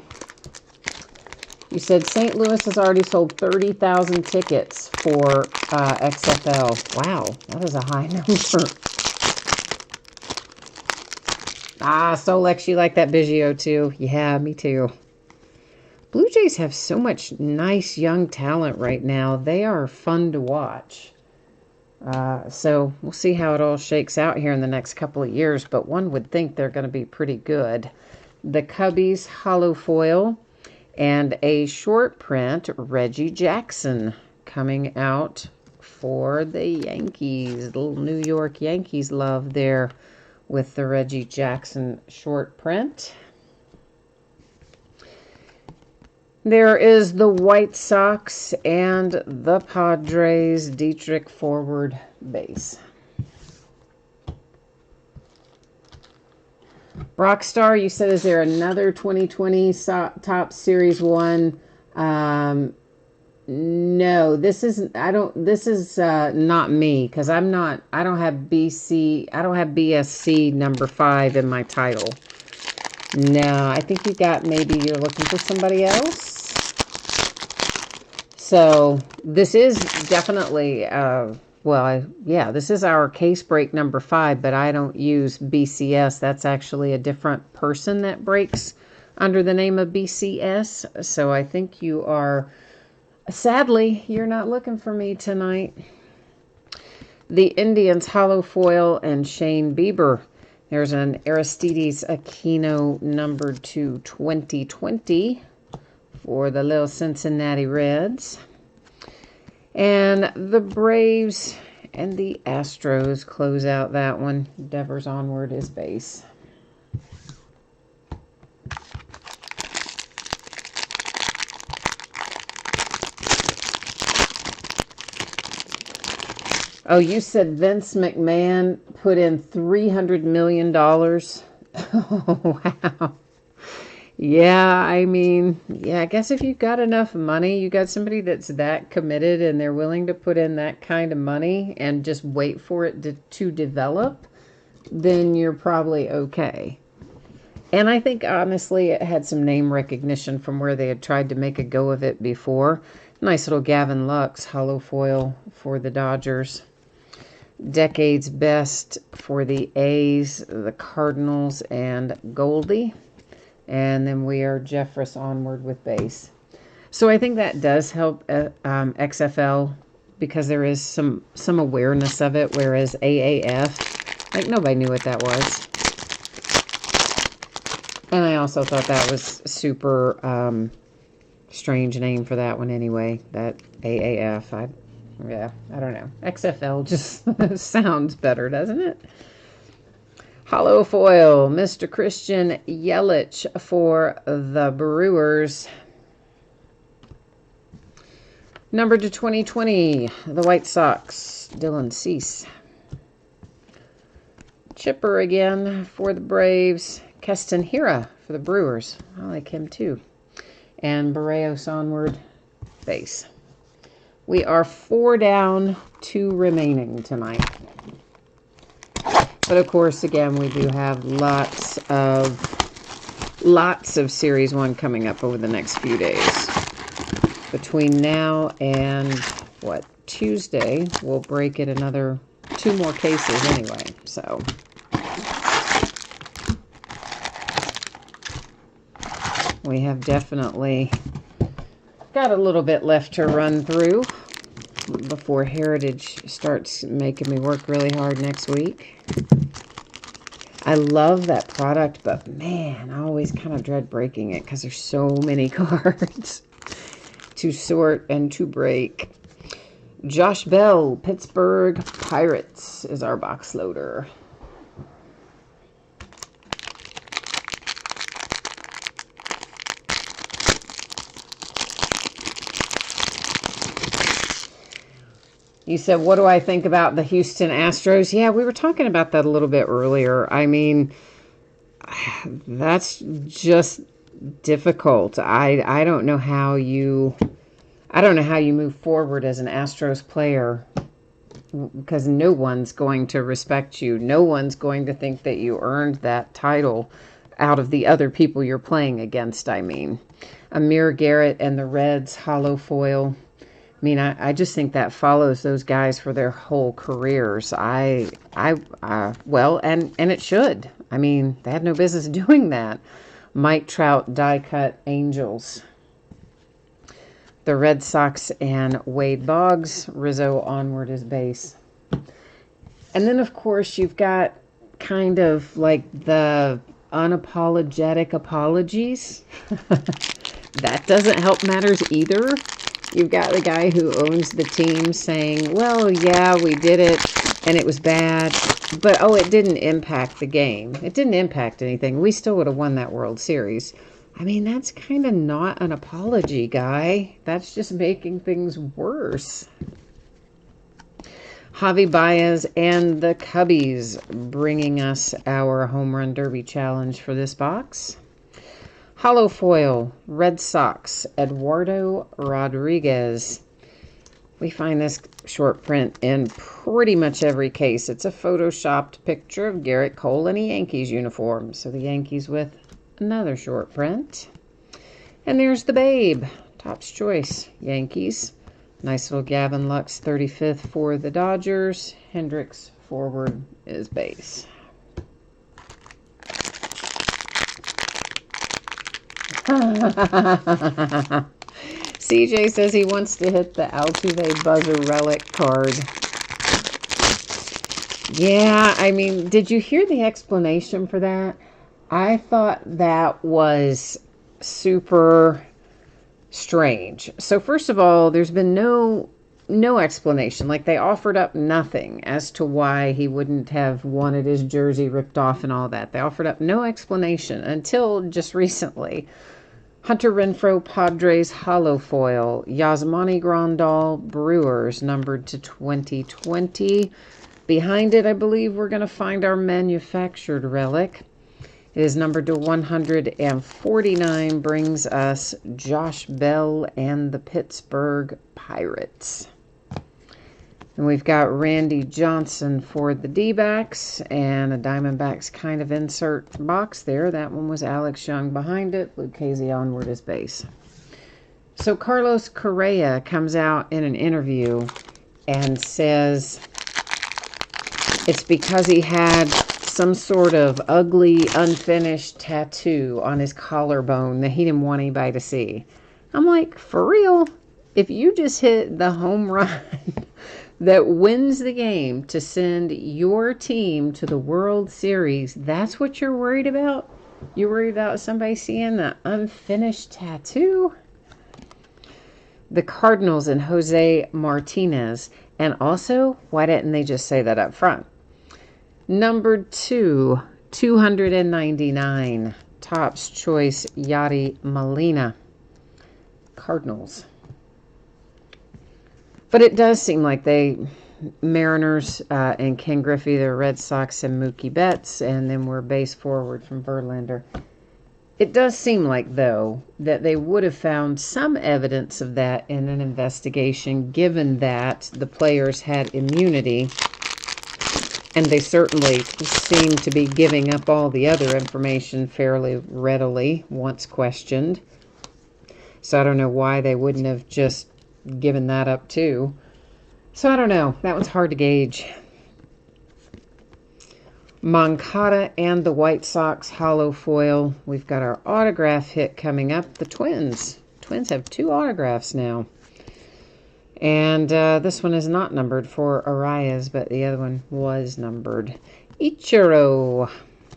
you said St. Louis has already sold 30,000 tickets for XFL. Wow, that is a high number. Solex, you like that Biggio too? Yeah, me too. Blue Jays have so much nice young talent right now. They are fun to watch. So we'll see how it all shakes out here in the next couple of years, but one would think they're going to be pretty good. The Cubbies holo foil and a short print, Reggie Jackson, coming out for the Yankees. Little New York Yankees love there with the Reggie Jackson short print. There is the White Sox and the Padres, Dietrich forward base. Rockstar, you said, is there another 2020 Top Series 1? No, this is not me, because I don't have BSC number 5 in my title. No, I think maybe you're looking for somebody else. So this is definitely, this is our case break number 5, but I don't use BCS. That's actually a different person that breaks under the name of BCS. So I think sadly, you're not looking for me tonight. The Indians holo foil and Shane Bieber. There's an Aristides Aquino numbered to 2020 for the little Cincinnati Reds. And the Braves and the Astros close out that one. Devers Onward is base. Oh, you said Vince McMahon put in $300 million? Oh, wow. Yeah, I mean, yeah, I guess if you've got enough money, you got somebody that's that committed and they're willing to put in that kind of money and just wait for it to develop, then you're probably okay. And I think, honestly, it had some name recognition from where they had tried to make a go of it before. Nice little Gavin Lux holo foil for the Dodgers. Decade's best for the A's, the Cardinals, and Goldie. And then we are Jeffress Onward with base. So I think that does help XFL because there is some awareness of it, whereas AAF, like, nobody knew what that was. And I also thought that was super strange name for that one anyway, that AAF. I don't know. XFL just sounds better, doesn't it? Hollow foil, Mr. Christian Yelich for the Brewers. Number to 2020, the White Sox, Dylan Cease. Chipper again for the Braves, Keston Hiura for the Brewers. I like him too. And Barrios onward, base. We are 4 down, 2 remaining tonight. But of course, again, we do have lots of Series 1 coming up over the next few days. Between now and, Tuesday, we'll break it another 2 more cases anyway, so. We have definitely got a little bit left to run through before Heritage starts making me work really hard next week. I love that product, but man, I always kind of dread breaking it because there's so many cards to sort and to break. Josh Bell, Pittsburgh Pirates is our box loader. You said, what do I think about the Houston Astros? Yeah, we were talking about that a little bit earlier. I mean, that's just difficult. I don't know how you move forward as an Astros player, because no one's going to respect you. No one's going to think that you earned that title out of the other people you're playing against. I mean, Amir Garrett and the Reds hollow foil. I mean, I just think that follows those guys for their whole careers. Well, and it should. I mean, they had no business doing that. Mike Trout, die cut Angels. The Red Sox and Wade Boggs, Rizzo onward is base. And then, of course, you've got kind of like the unapologetic apologies. That doesn't help matters either. You've got the guy who owns the team saying, well, yeah, we did it, and it was bad, but, it didn't impact the game. It didn't impact anything. We still would have won that World Series. I mean, that's kind of not an apology, guy. That's just making things worse. Javi Baez and the Cubbies bringing us our Home Run Derby challenge for this box. Hollow foil, Red Sox, Eduardo Rodriguez. We find this short print in pretty much every case. It's a photoshopped picture of Garrett Cole in a Yankees uniform. So the Yankees with another short print. And there's the Babe, Topps Choice, Yankees. Nice little Gavin Lux 35th for the Dodgers. Hendricks forward is base. CJ says he wants to hit the Altuve buzzer relic card. Yeah, I mean, did you hear the explanation for that? I thought that was super strange. So first of all, there's been no explanation. Like, they offered up nothing as to why he wouldn't have wanted his jersey ripped off and all that. They offered up no explanation until just recently. Hunter Renfroe, Padres, hollow foil. Yasmani Grandal, Brewers, numbered to 2020. Behind it, I believe we're going to find our manufactured relic. It is numbered to 149, brings us Josh Bell and the Pittsburgh Pirates. And we've got Randy Johnson for the D-backs and a Diamondbacks kind of insert box there. That one was Alex Young behind it. Lucchesi onward is base. So Carlos Correa comes out in an interview and says it's because he had some sort of ugly, unfinished tattoo on his collarbone that he didn't want anybody to see. I'm like, for real? If you just hit the home run that wins the game to send your team to the World Series, that's what you're worried about? You're worried about somebody seeing the unfinished tattoo? The Cardinals and Jose Martinez. And also, why didn't they just say that up front? Number 2, 299. Topps Choice, Yadi Molina. Cardinals. But it does seem like Mariners and Ken Griffey, the Red Sox and Mookie Betts, and then we're base forward from Verlander. It does seem like, though, that they would have found some evidence of that in an investigation, given that the players had immunity, and they certainly seem to be giving up all the other information fairly readily once questioned. So I don't know why they wouldn't have just given that up too. So I don't know. That one's hard to gauge. Moncada and the White Sox hollow foil. We've got our autograph hit coming up. The Twins. Twins have 2 autographs now. And this one is not numbered for Arias, but the other one was numbered. Ichiro.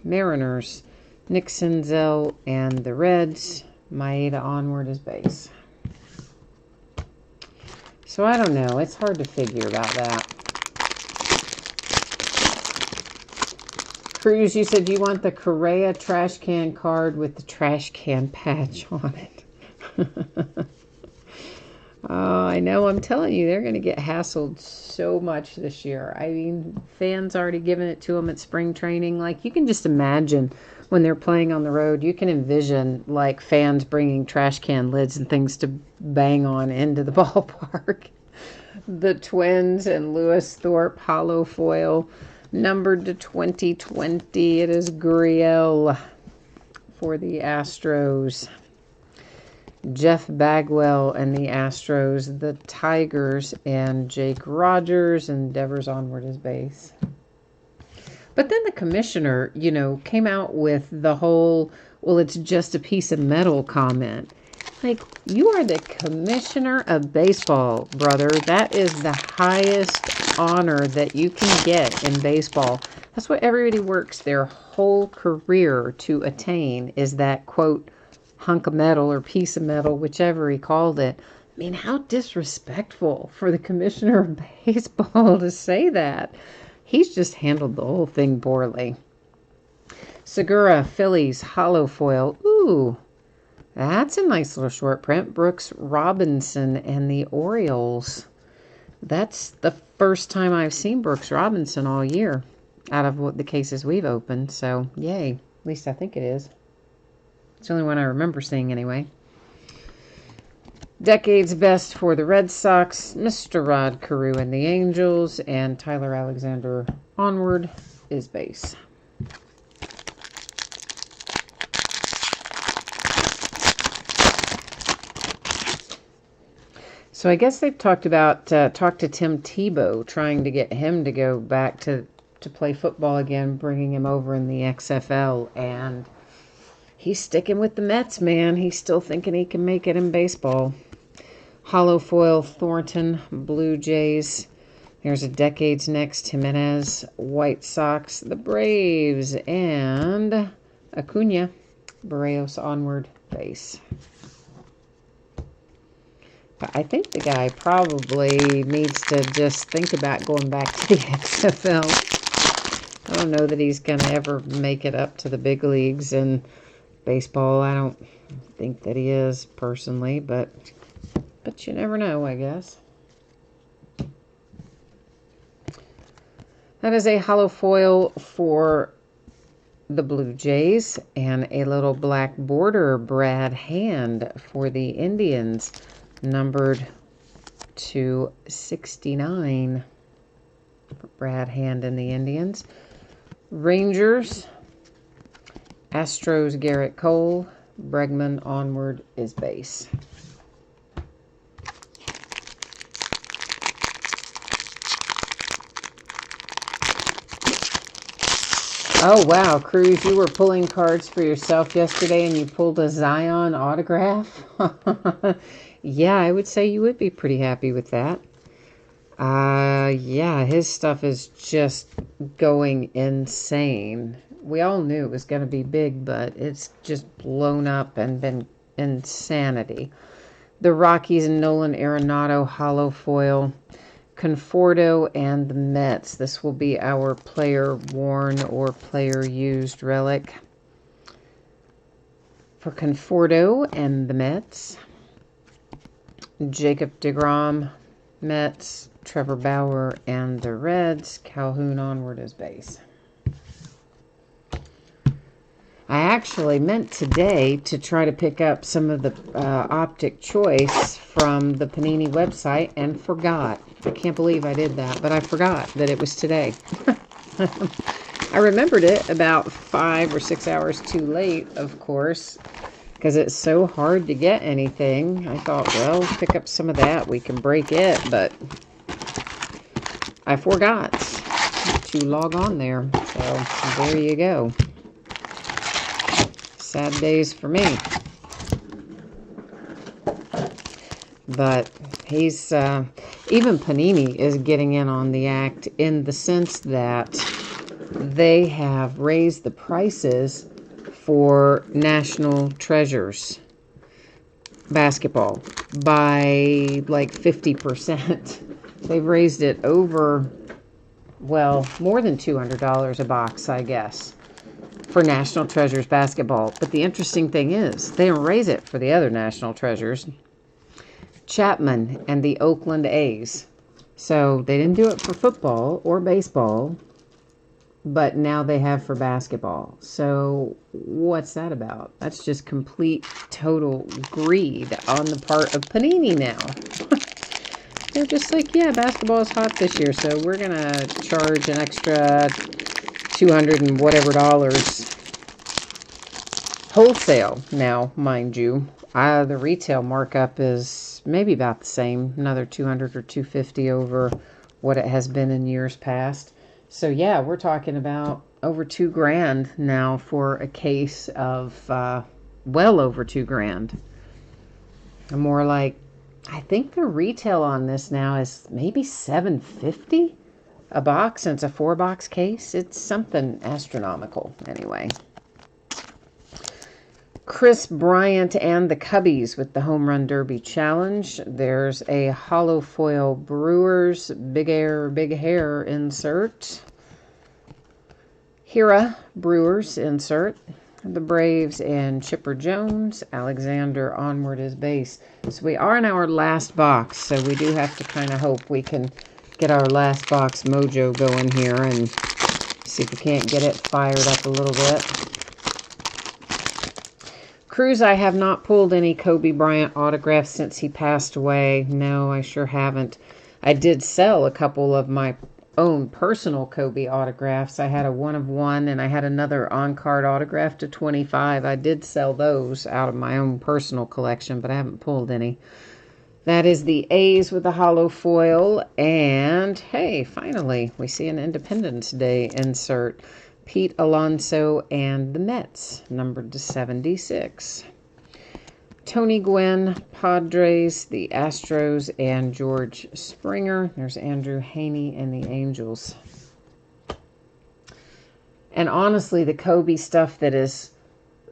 Mariners. Nick Senzel and the Reds. Maeda onward is base. So I don't know. It's hard to figure about that. Cruz, you said you want the Correa trash can card with the trash can patch on it. Oh, I know. I'm telling you, they're going to get hassled so much this year. I mean, fans already giving it to them at spring training. Like, you can just imagine when they're playing on the road, you can envision, like, fans bringing trash can lids and things to bang on into the ballpark. The Twins and Lewis Thorpe hollow foil, numbered to 2020. It is Gurriel for the Astros. Jeff Bagwell and the Astros, the Tigers, and Jake Rogers, and Devers onward is base. But then the commissioner, came out with the whole, well, it's just a piece of metal comment. Like, you are the commissioner of baseball, brother. That is the highest honor that you can get in baseball. That's what everybody works their whole career to attain, is that, quote, hunk of metal or piece of metal, whichever he called it. I mean, how disrespectful for the commissioner of baseball to say that. He's just handled the whole thing poorly. Segura, Phillies, hollow foil. Ooh, that's a nice little short print. Brooks Robinson and the Orioles. That's the first time I've seen Brooks Robinson all year out of what the cases we've opened. So, yay. At least I think it is. It's the only one I remember seeing anyway. Decade's best for the Red Sox, Mr. Rod Carew and the Angels, and Tyler Alexander onward is base. So I guess they've talked to Tim Tebow, trying to get him to go back to play football again, bringing him over in the XFL, and he's sticking with the Mets, man. He's still thinking he can make it in baseball. Hollow foil, Thornton, Blue Jays. There's a Decade's next, Jimenez, White Sox, the Braves, and Acuna, Barrios onward, base. But I think the guy probably needs to just think about going back to the XFL. I don't know that he's going to ever make it up to the big leagues in baseball. I don't think that he is, personally, but you never know, I guess. That is a hollow foil for the Blue Jays and a little black border Brad Hand for the Indians, numbered to 69 for Brad Hand and the Indians. Rangers, Astros, Garrett Cole, Bregman onward is base. Oh, wow, Cruz, you were pulling cards for yourself yesterday and you pulled a Zion autograph? Yeah, I would say you would be pretty happy with that. Yeah, his stuff is just going insane. We all knew it was going to be big, but it's just blown up and been insanity. The Rockies and Nolan Arenado hollow foil, Conforto, and the Mets. This will be our player worn or player used relic for Conforto and the Mets. Jacob deGrom, Mets, Trevor Bauer, and the Reds. Calhoun onward as base. I actually meant today to try to pick up some of the Optic Choice from the Panini website and forgot. I can't believe I did that, but I forgot that it was today. I remembered it about 5 or 6 hours too late, of course, because it's so hard to get anything. I thought, well, pick up some of that. We can break it, but I forgot to log on there. So there you go. Sad days for me. But he's, even Panini is getting in on the act in the sense that they have raised the prices for National Treasures basketball by like 50%. They've raised it over, well, more than $200 a box, I guess, for National Treasures basketball. But the interesting thing is, they don't raise it for the other National Treasures. Chapman and the Oakland A's. So they didn't do it for football or baseball, but now they have for basketball. So what's that about? That's just complete, total greed on the part of Panini now. They're just like, yeah, basketball is hot this year, so we're going to charge an extra $200 and whatever dollars wholesale now, mind you. The retail markup is maybe about the same, another $200 or $250 over what it has been in years past. So yeah, we're talking about over $2,000 now for a case of well over $2,000. More like, I think the retail on this now is maybe $750 a box, and it's a 4-box case. It's something astronomical anyway. Chris Bryant and the Cubbies with the Home Run Derby Challenge. There's a hollow foil Brewers Big Air Big Hair insert. Hira Brewers insert. The Braves and Chipper Jones. Alexander onward as base. So we are in our last box, so we do have to kind of hope we can get our last box mojo going here and see if we can't get it fired up a little bit. Cruz, I have not pulled any Kobe Bryant autographs since he passed away. No, I sure haven't. I did sell a couple of my own personal Kobe autographs. I had a 1 of 1 and I had another on-card autograph to 25. I did sell those out of my own personal collection, but I haven't pulled any. That is the A's with the hollow foil. And, hey, finally, we see an Independence Day insert. Pete Alonso and the Mets, numbered to 76. Tony Gwynn, Padres, the Astros, and George Springer. There's Andrew Haney and the Angels. And honestly, the Kobe stuff that is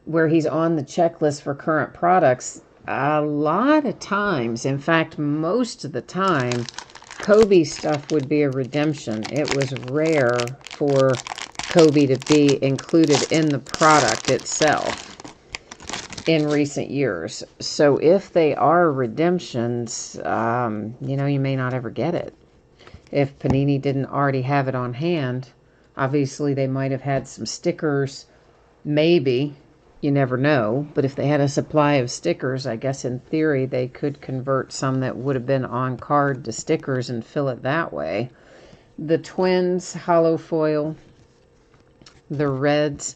where he's on the checklist for current products, a lot of times, in fact, most of the time, Kobe stuff would be a redemption. It was rare for Kobe to be included in the product itself in recent years. So if they are redemptions, you may not ever get it. If Panini didn't already have it on hand, obviously they might have had some stickers, maybe. You never know. But if they had a supply of stickers, I guess in theory they could convert some that would have been on card to stickers and fill it that way. The Twins, hollow foil. The Reds,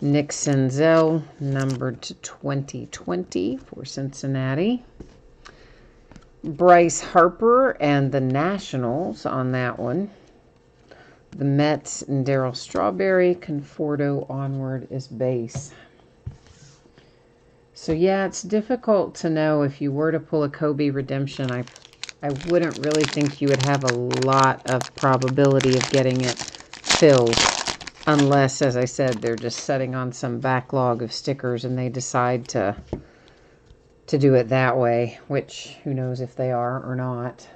Nick Senzel, numbered to 2020 for Cincinnati. Bryce Harper and the Nationals on that one. The Mets and Darryl Strawberry. Conforto onward is base. So yeah, it's difficult to know if you were to pull a Kobe redemption. I I wouldn't really think you would have a lot of probability of getting it filled unless, as I said, they're just setting on some backlog of stickers and they decide to do it that way, which who knows if they are or not.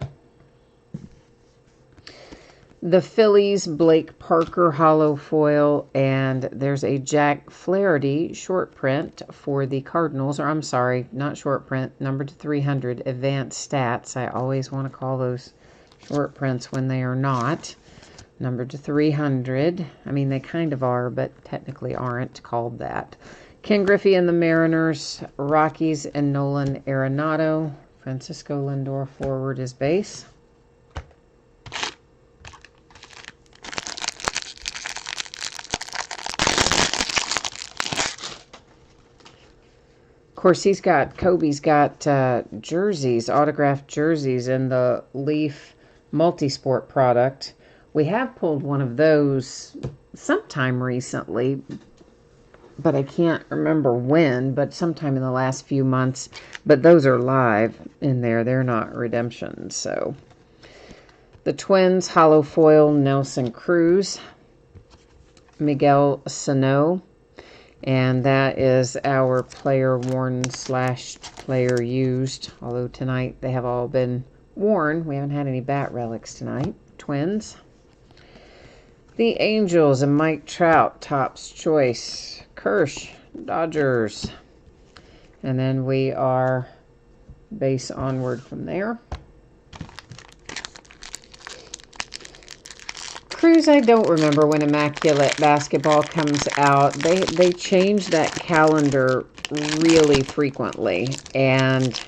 The Phillies, Blake Parker holo foil, and there's a Jack Flaherty short print for the Cardinals, or I'm sorry, not short print, number to 300, advanced stats. I always want to call those short prints when they are not. Number to 300. I mean, they kind of are, but technically aren't called that. Ken Griffey and the Mariners, Rockies and Nolan Arenado. Francisco Lindor forward is base. Of course, Kobe's got jerseys, autographed jerseys in the Leaf Multisport product. We have pulled one of those sometime recently, but I can't remember when, but sometime in the last few months. But those are live in there. They're not redemptions. So the Twins, holo foil, Nelson Cruz, Miguel Sano. And that is our player worn / player used. Although tonight they have all been worn. We haven't had any bat relics tonight. Twins. The Angels and Mike Trout, Topps Choice. Kirsch, Dodgers. And then we are base onward from there. Cruz, I don't remember when Immaculate Basketball comes out. They change that calendar really frequently, and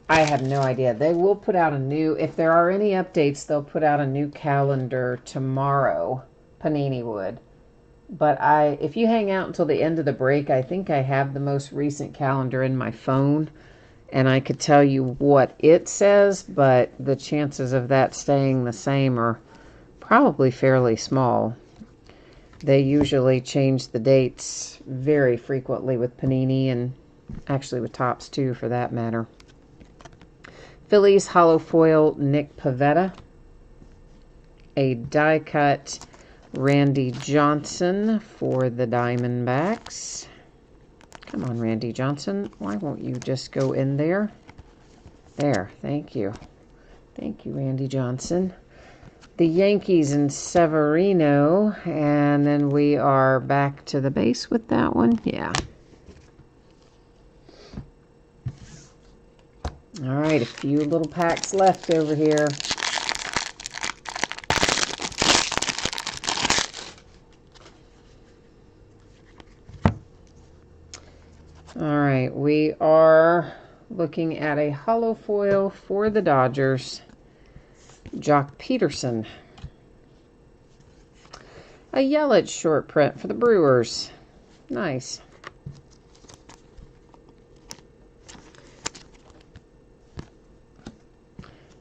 I have no idea. They will put out a new, if there are any updates, they'll put out a new calendar tomorrow, Panini would. But if you hang out until the end of the break, I think I have the most recent calendar in my phone. And I could tell you what it says, but the chances of that staying the same are probably fairly small. They usually change the dates very frequently with Panini, and actually with Topps too, for that matter. Phillies holo foil, Nick Pivetta. A die cut Randy Johnson for the Diamondbacks. Come on, Randy Johnson. Why won't you just go in there? There. Thank you. Thank you, Randy Johnson. The Yankees and Severino. And then we are back to the base with that one. Yeah. All right. A few little packs left over here. All right, we are looking at a holo foil for the Dodgers, Jock Peterson. A Yelich short print for the Brewers. Nice.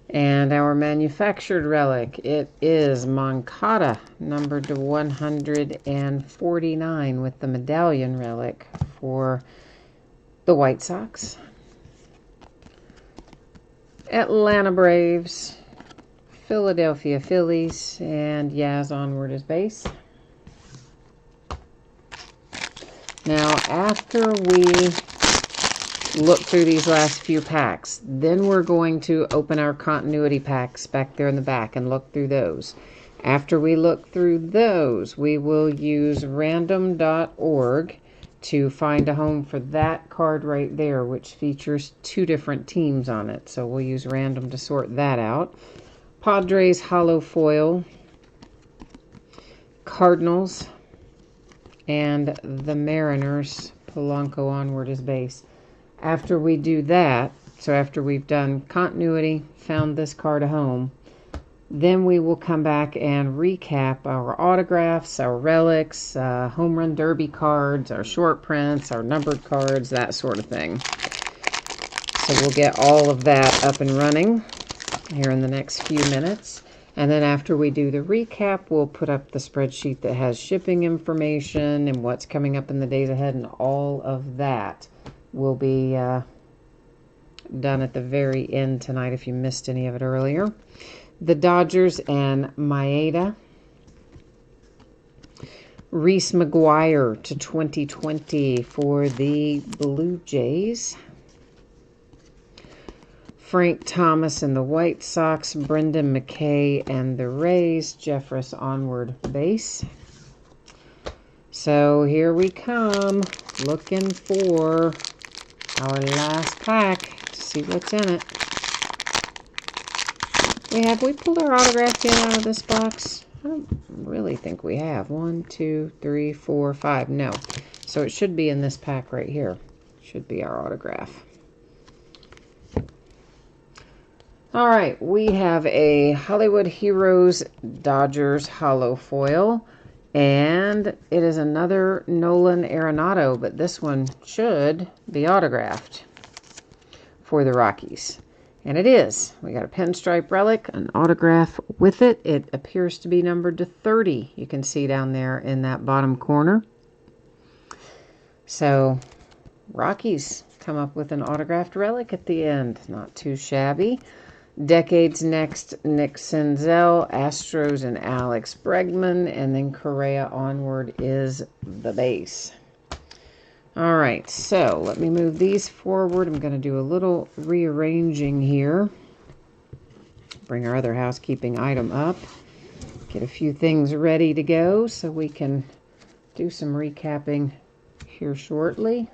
And our manufactured relic, it is Moncada, numbered to 149 with the medallion relic for the White Sox. Atlanta Braves, Philadelphia Phillies, and Yaz onward is base. Now, after we look through these last few packs, then we're going to open our continuity packs back there in the back and look through those. After we look through those, we will use random.org to find a home for that card right there, which features 2 different teams on it. So we'll use random to sort that out. Padres holo foil, Cardinals, and the Mariners, Polanco onward is base. After we do that, so after we've done continuity, found this card a home, then we will come back and recap our autographs, our relics, home run derby cards, our short prints, our numbered cards, that sort of thing. So we'll get all of that up and running here in the next few minutes. And then after we do the recap, we'll put up the spreadsheet that has shipping information and what's coming up in the days ahead, and all of that will be done at the very end tonight if you missed any of it earlier. The Dodgers and Maeda. Reese McGuire to 2020 for the Blue Jays. Frank Thomas and the White Sox. Brendan McKay and the Rays. Jeffress onward base. So here we come, looking for our last pack to see what's in it. Have we pulled our autograph yet out of this box? I don't really think we have. 1, 2, 3, 4, 5. No. So it should be in this pack right here. Should be our autograph. All right. We have a Hollywood Heroes Dodgers holo foil. And it is another Nolan Arenado, but this one should be autographed for the Rockies. And it is. We got a pinstripe relic, an autograph with it. It appears to be numbered to 30. You can see down there in that bottom corner. So, Rockies come up with an autographed relic at the end. Not too shabby. Decades Next, Nick Senzel, Astros and Alex Bregman, and then Correa onward is the base. All right, so let me move these forward. I'm going to do a little rearranging here. Bring our other housekeeping item up. Get a few things ready to go so we can do some recapping here shortly.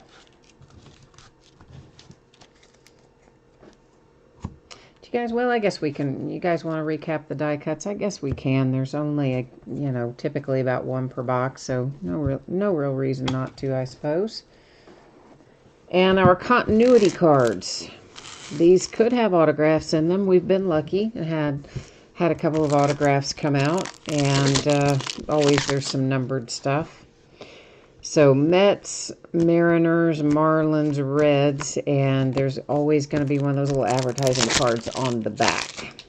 Guys, well, I guess we can. You guys want to recap the die cuts? I guess we can. There's only typically about one per box, so no real reason not to, I suppose. And our continuity cards. These could have autographs in them. We've been lucky and had a couple of autographs come out, and always there's some numbered stuff. So Mets, Mariners, Marlins, Reds, and there's always going to be one of those little advertising cards on the back.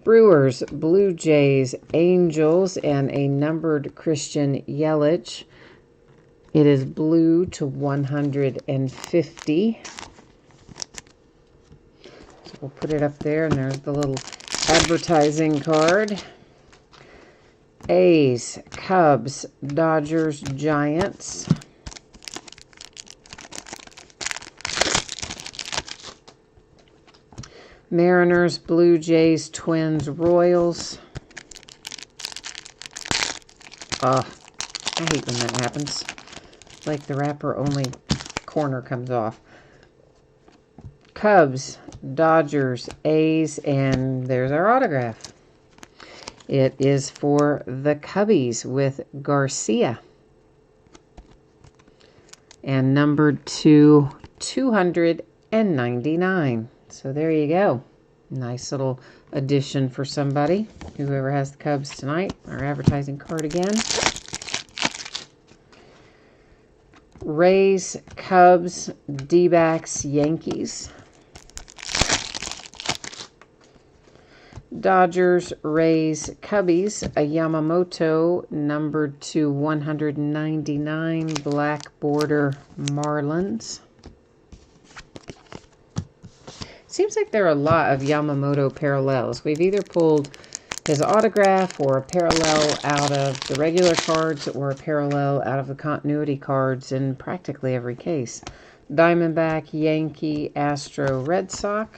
Brewers, Blue Jays, Angels, and a numbered Christian Yelich. It is blue to 150. So we'll put it up there, and there's the little advertising card. A's, Cubs, Dodgers, Giants. Mariners, Blue Jays, Twins, Royals. I hate when that happens. Like the wrapper only corner comes off. Cubs, Dodgers, A's, and there's our autograph. It is for the Cubbies with Garcia. And numbered to 299. So there you go. Nice little addition for somebody. Whoever has the Cubs tonight. Our advertising card again. Rays, Cubs, D-backs, Yankees. Dodgers, Rays, Cubbies, a Yamamoto numbered to 199, black border Marlins. Seems like there are a lot of Yamamoto parallels. We've either pulled his autograph or a parallel out of the regular cards or a parallel out of the continuity cards in practically every case. Diamondback, Yankee, Astro, Red Sox.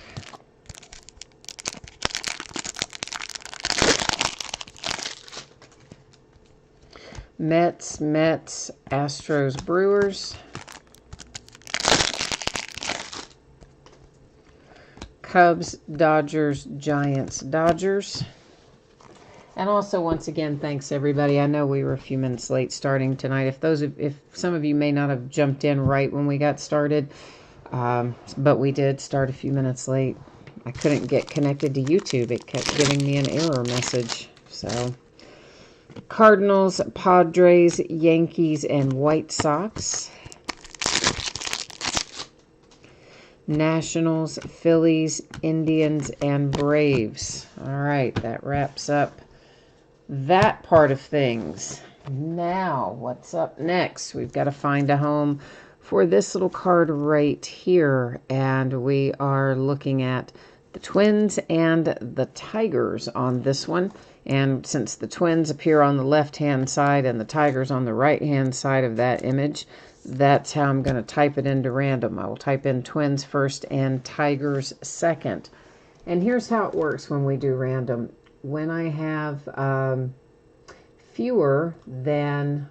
Mets, Astros, Brewers. Cubs, Dodgers, Giants, Dodgers. And also, once again, thanks everybody. I know we were a few minutes late starting tonight. If some of you may not have jumped in right when we got started, but we did start a few minutes late. I couldn't get connected to YouTube. It kept giving me an error message. So, Cardinals, Padres, Yankees, and White Sox. Nationals, Phillies, Indians, and Braves. All right, that wraps up that part of things. Now, what's up next? We've got to find a home for this little card right here. And we are looking at the Twins and the Tigers on this one. And since the Twins appear on the left-hand side and the Tigers on the right-hand side of that image, that's how I'm going to type it into random. I will type in Twins first and Tigers second. And here's how it works when we do random. When I have fewer than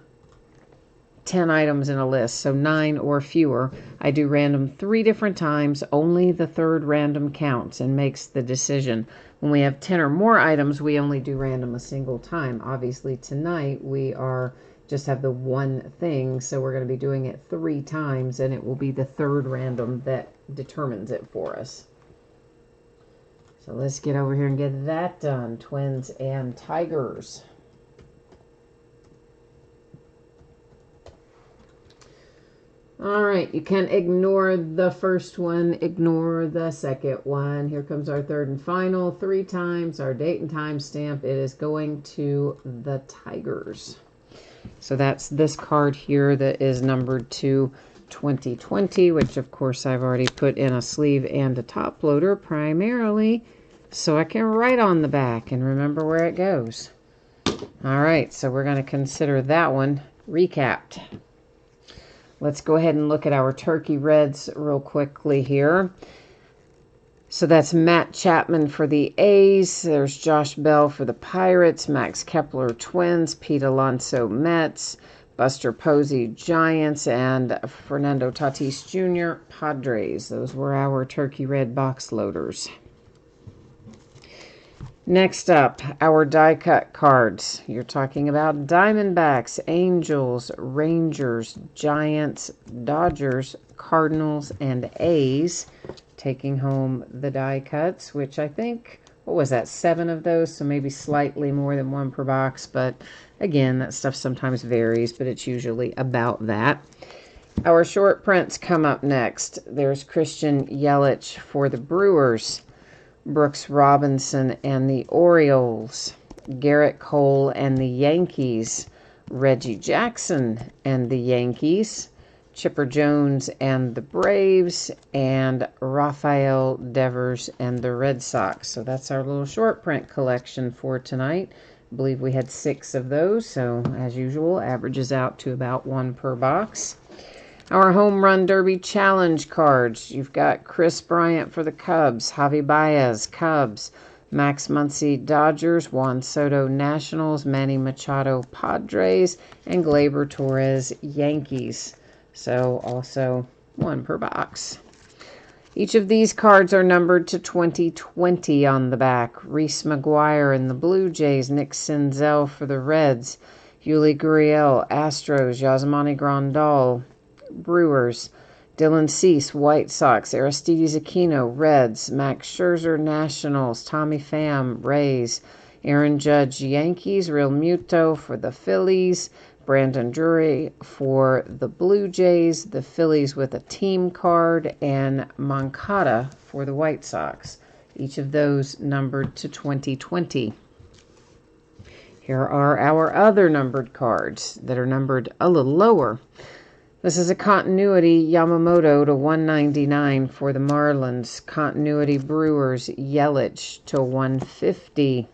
10 items in a list, so 9 or fewer, I do random 3 different times. Only the third random counts and makes the decision. When we have 10 or more items, we only do random a single time. Obviously, tonight we are just have the one thing, so we're going to be doing it 3 times, and it will be the third random that determines it for us. So let's get over here and get that done. Twins and Tigers. All right, you can ignore the first one, ignore the second one. Here comes our third and final, 3 times, our date and time stamp. It is going to the Tigers. So that's this card here that is numbered to 2020, which of course I've already put in a sleeve and a top loader primarily so I can write on the back and remember where it goes. All right, so we're going to consider that one recapped. Let's go ahead and look at our Turkey Reds real quickly here. So that's Matt Chapman for the A's. There's Josh Bell for the Pirates. Max Kepler Twins. Pete Alonso Mets. Buster Posey Giants. And Fernando Tatis Jr. Padres. Those were our Turkey Red box loaders. Next up, our die cut cards. You're talking about Diamondbacks, Angels, Rangers, Giants, Dodgers, Cardinals, and A's. Taking home the die cuts, which I think, what was that, 7 of those? So maybe slightly more than 1 per box. But again, that stuff sometimes varies, but it's usually about that. Our short prints come up next. There's Christian Yelich for the Brewers. Brooks Robinson and the Orioles, Garrett Cole and the Yankees, Reggie Jackson and the Yankees, Chipper Jones and the Braves, and Rafael Devers and the Red Sox. So that's our little short print collection for tonight. I believe we had 6 of those, so as usual, averages out to about 1 per box. Our Home Run Derby Challenge cards. You've got Chris Bryant for the Cubs, Javi Baez, Cubs, Max Muncy, Dodgers, Juan Soto, Nationals, Manny Machado, Padres, and Gleyber Torres, Yankees. So also 1 per box. Each of these cards are numbered to 2020 on the back. Reese McGuire in the Blue Jays, Nick Senzel for the Reds, Yuli Gurriel, Astros, Yasmani Grandal, Brewers, Dylan Cease, White Sox, Aristides Aquino, Reds, Max Scherzer, Nationals, Tommy Pham, Rays, Aaron Judge, Yankees, Real Muto for the Phillies, Brandon Drury for the Blue Jays, the Phillies with a team card, and Moncada for the White Sox. Each of those numbered to 2020. Here are our other numbered cards that are numbered a little lower. This is a continuity Yamamoto to 199 for the Marlins. Continuity Brewers Yelich to 150.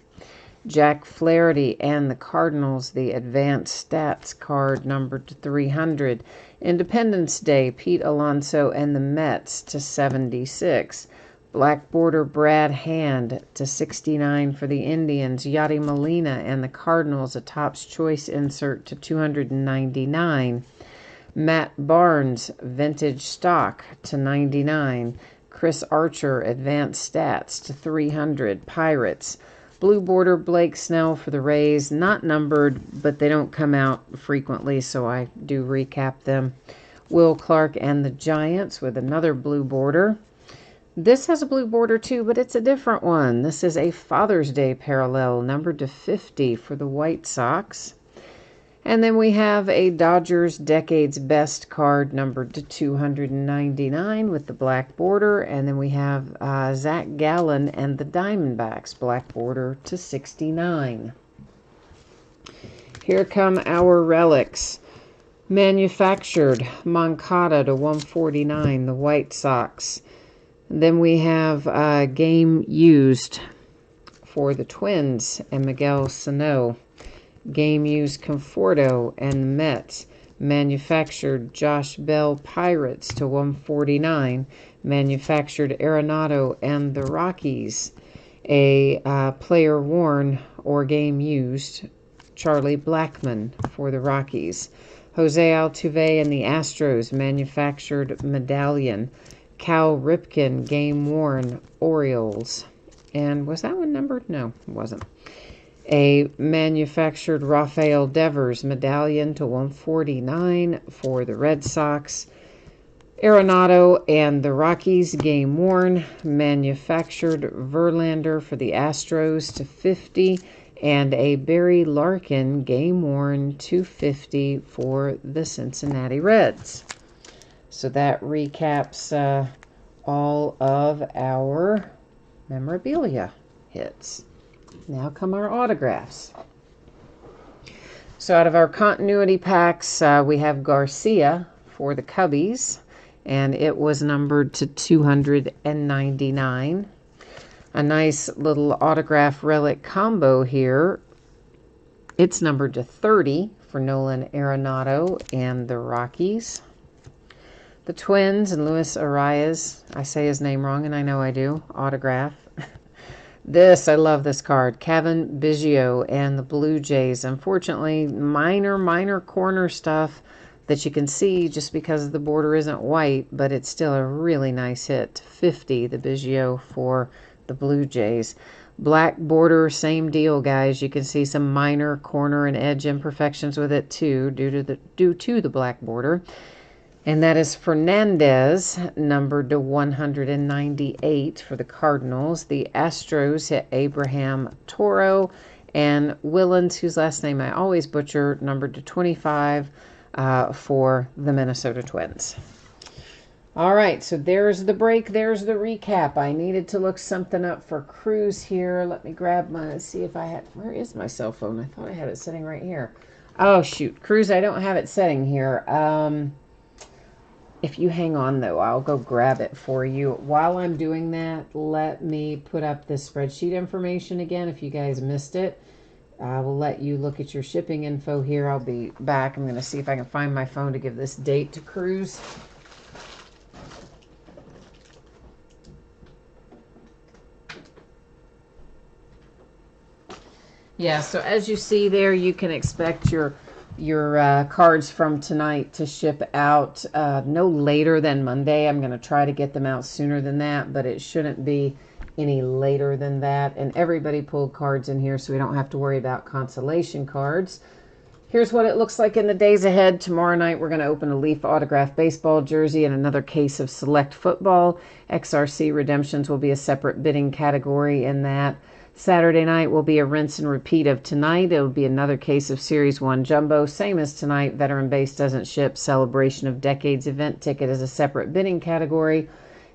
Jack Flaherty and the Cardinals, the advanced stats card numbered to 300. Independence Day, Pete Alonso and the Mets to 76. Black border Brad Hand to 69 for the Indians. Yadi Molina and the Cardinals, a Topps Choice insert to 299. Matt Barnes, vintage stock to 99. Chris Archer, advanced stats to 300. Pirates. Blue border Blake Snell for the Rays. Not numbered, but they don't come out frequently, so I do recap them. Will Clark and the Giants with another blue border. This has a blue border too, but it's a different one. This is a Father's Day parallel, numbered to 50 for the White Sox. And then we have a Dodgers Decades Best card numbered to 299 with the black border. And then we have Zach Gallen and the Diamondbacks, black border to 69. Here come our relics. Manufactured, Moncada to 149, the White Sox. Then we have game used for the Twins and Miguel Sano. Game used Conforto and the Mets. Manufactured Josh Bell Pirates to 149. Manufactured Arenado and the Rockies. A player worn or game used Charlie Blackmon for the Rockies. Jose Altuve and the Astros. Manufactured medallion. Cal Ripken game worn Orioles. And was that one numbered? No, it wasn't. A manufactured Rafael Devers medallion to 149 for the Red Sox. Arenado and the Rockies game worn. Manufactured Verlander for the Astros to 50. And a Barry Larkin game worn 250 for the Cincinnati Reds. So that recaps all of our memorabilia hits. Now come our autographs. So out of our continuity packs, we have Garcia for the Cubbies, and it was numbered to 299. A nice little autograph relic combo here. It's numbered to 30 for Nolan Arenado and the Rockies. The Twins and Luis Arias, I say his name wrong, and I know I do, autograph. I love this card. Kevin Biggio and the Blue Jays. Unfortunately, minor corner stuff that you can see just because the border isn't white, but it's still a really nice hit. 50, the Biggio for the Blue Jays. Black border, same deal, guys. You can see some minor corner and edge imperfections with it too, due to the black border. And that is Fernandez, numbered to 198 for the Cardinals. The Astros hit Abraham Toro. And Willens, whose last name I always butcher, numbered to 25 for the Minnesota Twins. All right, so there's the break. There's the recap. I needed to look something up for Cruz here. Let me grab see if I had, where is my cell phone? I thought I had it sitting right here. Oh, shoot. Cruz, I don't have it sitting here. If you hang on, though, I'll go grab it for you. While I'm doing that, let me put up this spreadsheet information again if you guys missed it. I will let you look at your shipping info here. I'll be back. I'm going to see if I can find my phone to give this date to Cruz. Yeah, so as you see there, you can expect your cards from tonight to ship out no later than Monday. I'm going to try to get them out sooner than that, but it shouldn't be any later than that. And everybody pulled cards in here, so we don't have to worry about consolation cards. Here's what it looks like in the days ahead. Tomorrow night, we're going to open a Leaf autographed baseball jersey and another case of select football. XRC redemptions will be a separate bidding category in that. Saturday night will be a rinse and repeat of tonight. It will be another case of Series 1 Jumbo. Same as tonight. Veteran Base doesn't ship. Celebration of Decades event ticket is a separate bidding category.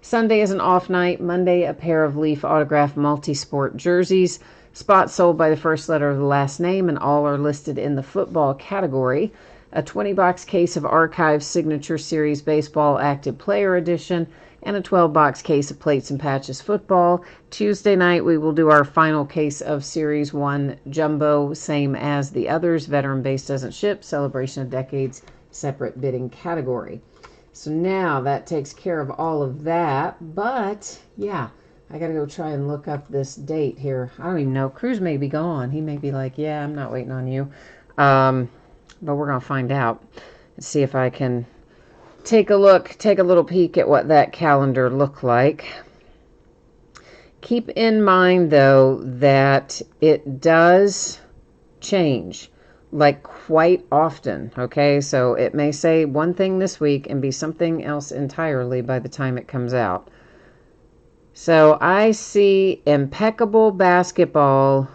Sunday is an off night. Monday, a pair of Leaf autographed multi-sport jerseys. Spots sold by the first letter of the last name, and all are listed in the football category. A 20-box case of Archive Signature Series Baseball Active Player Edition, and a 12-box case of Plates and Patches Football. Tuesday night, we will do our final case of Series 1 Jumbo, same as the others. Veteran Base doesn't ship. Celebration of Decades, separate bidding category. So now that takes care of all of that. But, yeah, I got to go try and look up this date here. I don't even know. Cruz may be gone. He may be like, yeah, I'm not waiting on you. But we're going to find out and see if I can take a little peek at what that calendar looked like. Keep in mind, though, that it does change, like quite often, okay? So it may say one thing this week and be something else entirely by the time it comes out. So I see Impeccable Basketball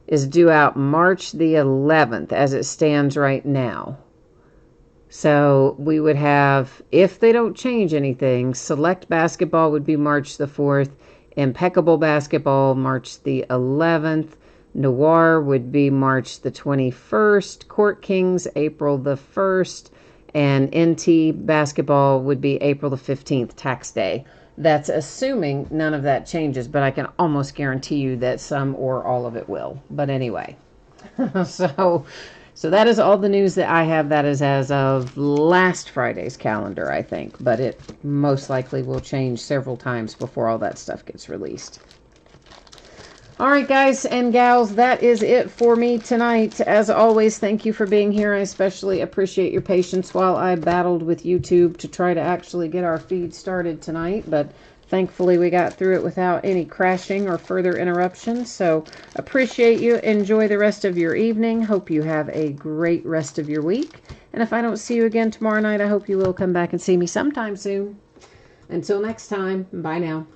is due out March the 11th as it stands right now. So we would have, if they don't change anything, Select Basketball would be March the 4th, Impeccable Basketball March the 11th, Noir would be March the 21st. Court Kings, April the 1st. And NT basketball would be April the 15th, tax day. That's assuming none of that changes, but I can almost guarantee you that some or all of it will. But anyway, so that is all the news that I have. That is as of last Friday's calendar, I think. But it most likely will change several times before all that stuff gets released. All right, guys and gals, that is it for me tonight. As always, thank you for being here. I especially appreciate your patience while I battled with YouTube to try to actually get our feed started tonight. But thankfully, we got through it without any crashing or further interruptions. So appreciate you. Enjoy the rest of your evening. Hope you have a great rest of your week. And if I don't see you again tomorrow night, I hope you will come back and see me sometime soon. Until next time, bye now.